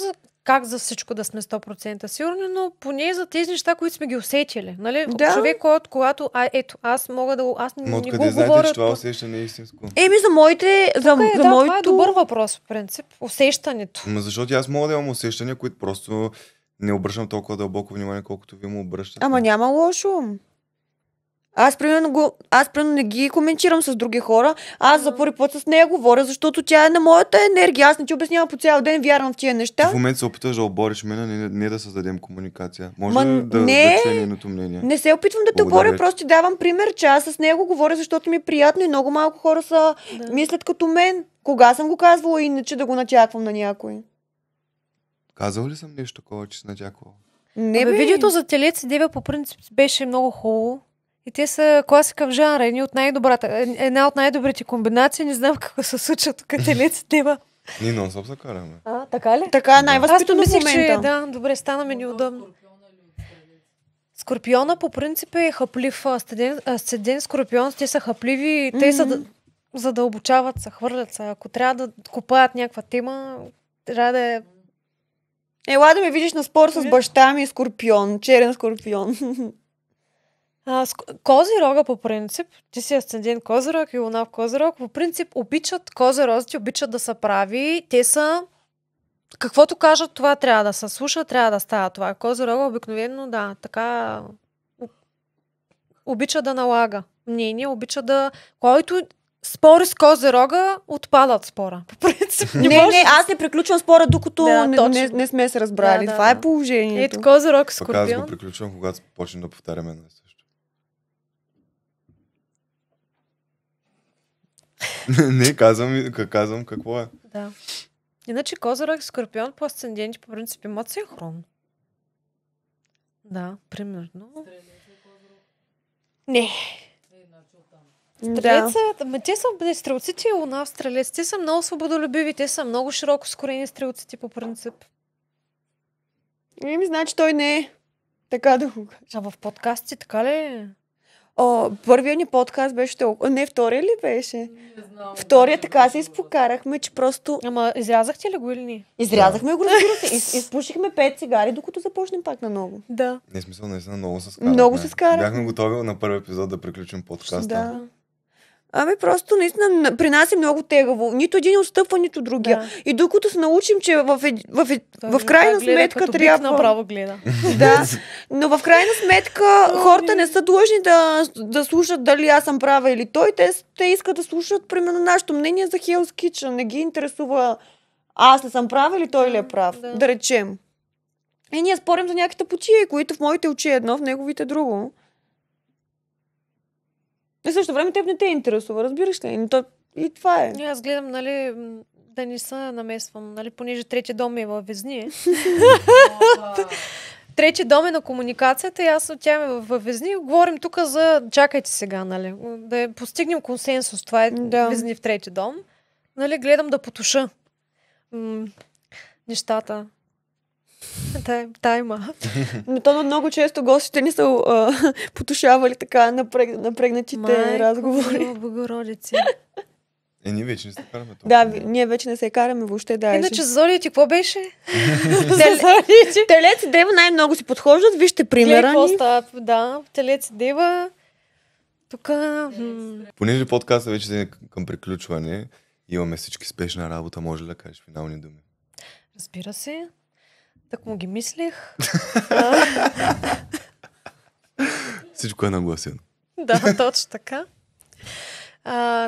как за всичко да сме 100% сигурни, но поне за тези неща, които сме ги усетили. Нали? Да. Човек, когато... Ето, аз мога да... Аз Но не откъде го знаете, говоря... че това усещане е истинско? За моите... За Това моето... е добър въпрос, в принцип. Усещането. Защото аз мога да имам усещания, които просто не обръщам толкова дълбоко внимание, колкото вие му обръщате. Ама няма лошо. Аз примерно не ги коментирам с други хора. Аз за първи път с нея говоря, защото тя е на моята енергия. Аз не ти обяснявам по цял ден, вярвам в тия Ти неща. в момента се опиташ да обориш мен, не да създадем комуникация. Може Ма, да не. чуя нейното мнение. Не се опитвам да те Благодаря боря, ти. просто ти давам пример, че аз с него говоря, защото ми е приятно и много малко хора мислят като мен. Кога съм го казвала иначе да го натяквам на някой? Казал ли съм нещо такова, че си натяквала? Не бе. Видеото за Телец и Дева по принцип беше много хубаво. И те са класика в жанра, една от най-добрите комбинации. Не знам какво се случва тук Телец и Дева. Ние нон-стоп се караме. Така ли? Така е Аз най-възпитано в мислех, момента. че да, добре, стана ми неудобно. Скорпиона по принцип е хаплив. Асцендент Скорпион, те са хапливи, те задълбочават се, хвърлят се. Ако трябва да копаят някаква тема, трябва да е... Ела да ме видиш на спор с баща ми, скорпион, черен скорпион. Козирога по принцип, ти си асцендент Козирог и луна в Козирог, по принцип обичат козирозите, обичат да са прави. Те са... Каквото кажат, това трябва да се слуша, трябва да става това. Козирога обикновено, да, така... Обича да налага мнение, обича да... Който спори с Козирога, отпадат спора. По принцип Не, аз не приключвам спора, докато Да, не сме се разбрали. Да, Това е да. положението. Ето Козирог, Пък аз Скорпион. го приключвам, когато почнем да повтаряме едно и също. Не, казвам какво е. Да. Иначе Козирог и Скорпион по асценденти по принцип имат синхрон. Да, примерно. Не. Да. Те са стрелците и луна в Стрелец. Те са много свободолюбиви, те са много широко скорени стрелците по принцип. Значи той не е. Така да го кажа. А в подкасти така ли? Първият ни подкаст беше толкова... Не, втория ли беше? Не знам. Втория така се изпокарахме, че просто... Ама изрязахте ли го или не? Изрязахме го, разбира се. Изпушихме 5 цигари, докато започнем пак наново. Да. Не е смисъл, наистина много се скарахме. Много се скарахме. Бяхме готови на първи епизод да приключим подкаста. Да. Ами просто наистина при нас е много тегаво. Нито един отстъпва, нито другия. Да. И докато се научим, че в Той крайна гледа, сметка като бик трябва... направо гледа. Да, но в крайна сметка хората не са длъжни да слушат дали аз съм права или той. Те искат да слушат примерно нашето мнение за Hell's Kitchen. Не ги интересува аз ли съм права или той ли е прав. Да речем. И ние спорим за някакви тъпотии, които в моите очи е едно, в неговите друго. И също време теб не те интересува, разбираш ли? И това е. Аз гледам, нали, да не се намесвам, нали, понеже трети дом е във Везни. Трети дом е на комуникацията и аз отиваме във Везни. Говорим тук за чакайте сега, нали, да постигнем консенсус. Това е Везни в трети дом. Нали, гледам да потуша нещата. Тайма. Но то много често гостите ни са потушавали така напрегнатите разговори. Богородици. Ние вече не се караме толкова. Да, ние вече не се караме въобще даже. Иначе Зори, ти какво беше? Телец и Дева най-много си подхождат. Вижте примера ни. Да, Телец и Дева. Тук... Понеже подкаста вече е към приключване, имаме всички спешна работа, може ли да кажеш финални думи? Разбира се. Так му ги мислех. Всичко е нагласено. Да, точно така.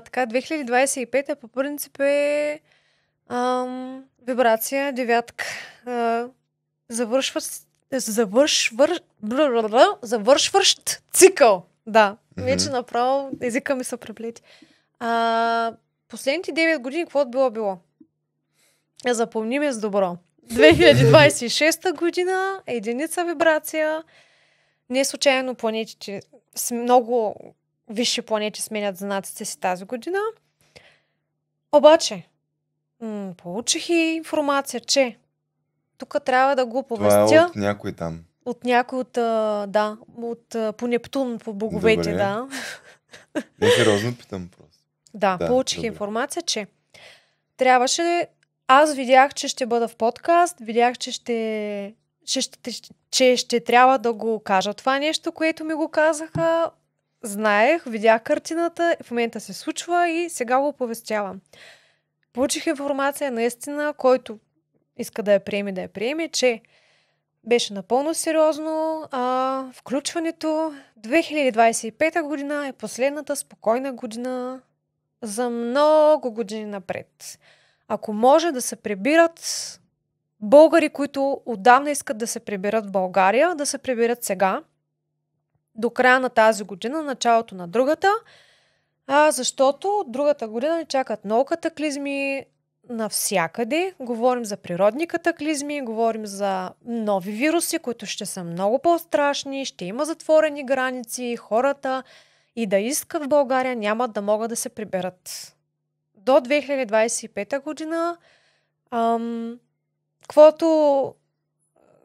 Така, 2025 по принцип е вибрация, девятка. Завършващ цикъл. Да, вече направо езика ми се преплети. Последните 9 години, какво било? Запомни ме с добро. 2026 година е единица вибрация. Не случайно планетите, много висши планети сменят знаците си тази година. Обаче, получих и информация, че тук трябва да го оповестя. Това е от някой там. От някой по Нептун, по боговете, Добре. да. Не сериозно питам просто. Да, получих информация, че трябваше... Аз видях, че ще бъда в подкаст, видях, че ще трябва да го кажа това нещо, което ми го казаха. Знаех, видях картината, в момента се случва и сега го оповестявам. Получих информация наистина, който иска да я приеме, че беше напълно сериозно. Включването 2025 година е последната спокойна година за много години напред. Ако може да се прибират българи, които отдавна искат да се прибират в България, да се прибират сега, до края на тази година, началото на другата, защото другата година ни чакат много катаклизми навсякъде. Говорим за природни катаклизми, говорим за нови вируси, които ще са много по-страшни, ще има затворени граници, хората и да искат в България няма да могат да се приберат. До 2025 година, каквото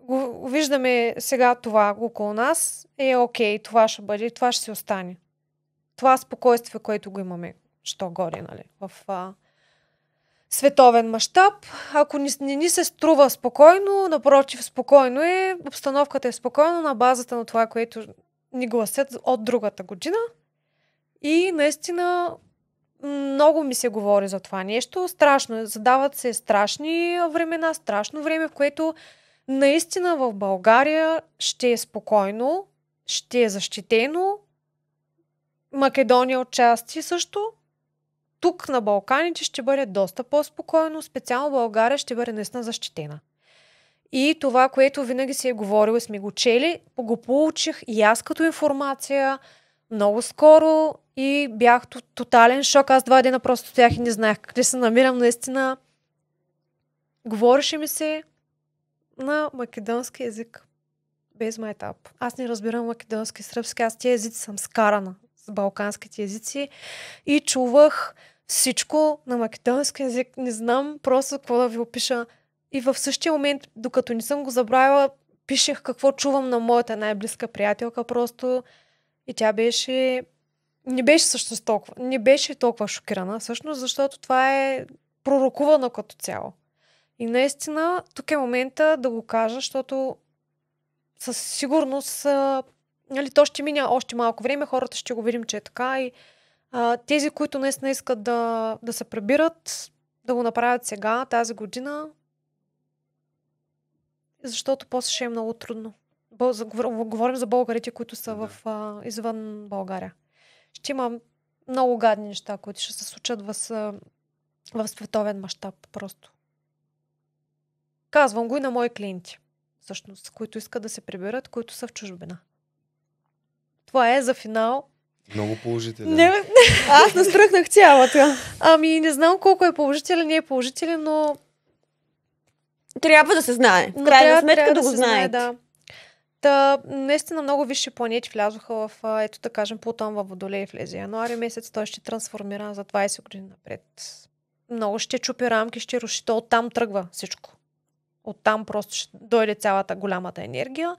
го виждаме сега това около нас, е окей, това ще бъде, това ще си остане. Това спокойствие, което го имаме, що горе, нали, в световен мащаб. Ако не ни се струва спокойно, напротив, спокойно е, обстановката е спокойна на базата на това, което ни гласят от другата година. И наистина много ми се говори за това нещо. Страшно е. Задават се страшни времена, страшно време, в което наистина в България ще е спокойно, ще е защитено. Македония отчасти също. Тук на Балканите ще бъде доста по-спокойно. Специално България ще бъде наистина защитена. И това, което винаги си е говорил и сме го чели, го получих и аз като информация много скоро и бях тотален шок. Аз 2 дена просто стоях и не знаех къде се намирам наистина. Говореше ми се на македонски език. Без майтап. Аз не разбирам македонски, сръбски. Аз тези езици съм скарана с балканските езици и чувах всичко на македонски език. Не знам просто какво да ви опиша. И в същия момент, докато не съм го забравила, пишех какво чувам на моята най-близка приятелка просто И тя не беше всъщност толкова, не беше толкова шокирана, всъщност, защото това е пророкувано като цяло. И наистина, тук е момента да го кажа, защото със сигурност нали, то ще мине още малко време, хората ще го видим, че е така и тези, които наистина искат да се прибират, да го направят сега, тази година, защото после ще е много трудно. Говорим за българите, които са извън България. Ще има много гадни неща, които ще се случат в световен мащаб просто. Казвам го и на мои клиенти, всъщност, които искат да се приберат, които са в чужбина. Това е за финал. Много положителен. Не, аз настръхнах цялата. Ами, не знам колко е положителен, не е положителен, но... Трябва да се знае. В крайна сметка да го се знаете. Да. Та, наистина много висши планети влязоха в, ето да кажем, Плутон във Водолей влезе януари месец, той ще трансформира за 20 години напред. Много ще чупи рамки, ще руши. То оттам тръгва всичко. Оттам просто ще дойде цялата голямата енергия.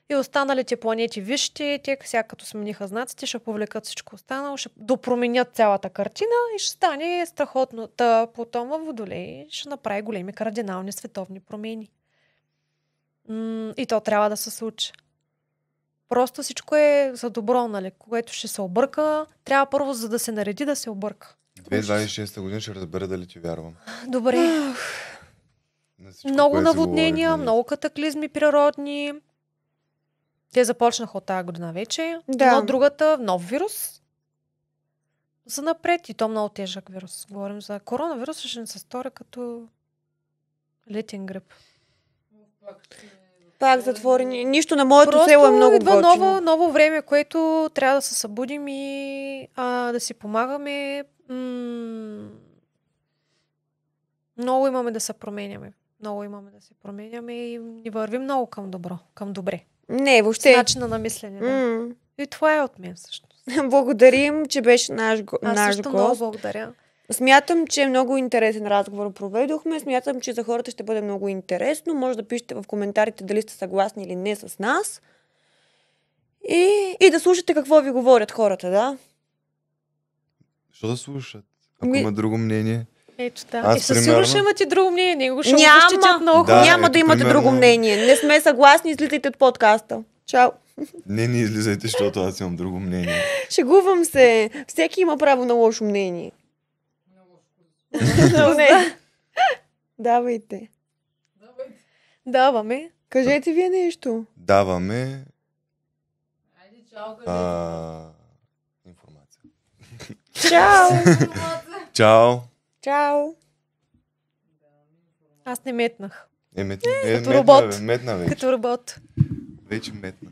И останалите планети вижте, те сега като смениха знаците, ще повлекат всичко останало, ще допроменят цялата картина и ще стане страхотно. Та Плутон във Водолей ще направи големи кардинални световни промени. И то трябва да се случи. Просто всичко е за добро, нали? Което ще се обърка, трябва първо, за да се нареди, да се обърка. 2026 година ще разбера дали ти вярвам. Добре. Много наводнения, много катаклизми природни. Те започнаха от тази година вече. Да. Но другата, нов вирус. За напред и то много тежък вирус. Говорим за коронавирус, ще не се стори като летен грип. Пак затворени. Нищо на моето село е много идва готино. ново време, което трябва да се събудим и да си помагаме. Много имаме да се променяме. Много имаме да се променяме и ни вървим много към добро, към добре. Не, въобще. С начина на мислене, да. И това е от мен всъщност. Благодарим, че беше наш Аз също гост. много благодаря. Смятам, че много интересен разговор проведохме. Смятам, че за хората ще бъде много интересно. Може да пишете в коментарите дали сте съгласни или не с нас. И да слушате какво ви говорят хората, да? Що да слушат? Ако има друго мнение. Ето да. Аз, И със сигурност ще имате друго мнение. Него ще Няма. го защитят много. Да, Няма да имате друго мнение. Не сме съгласни, излизайте от подкаста. Чао. Не излизайте, защото аз имам друго мнение. Шегувам се. Всеки има право на лошо мнение. Не. Давайте. Даваме. Кажете вие нещо. Даваме Айде, чао, информация. Чао. Чао! Чао. Аз не метнах. Метна, Като робот. Метна вече. Като робот. Вече метна.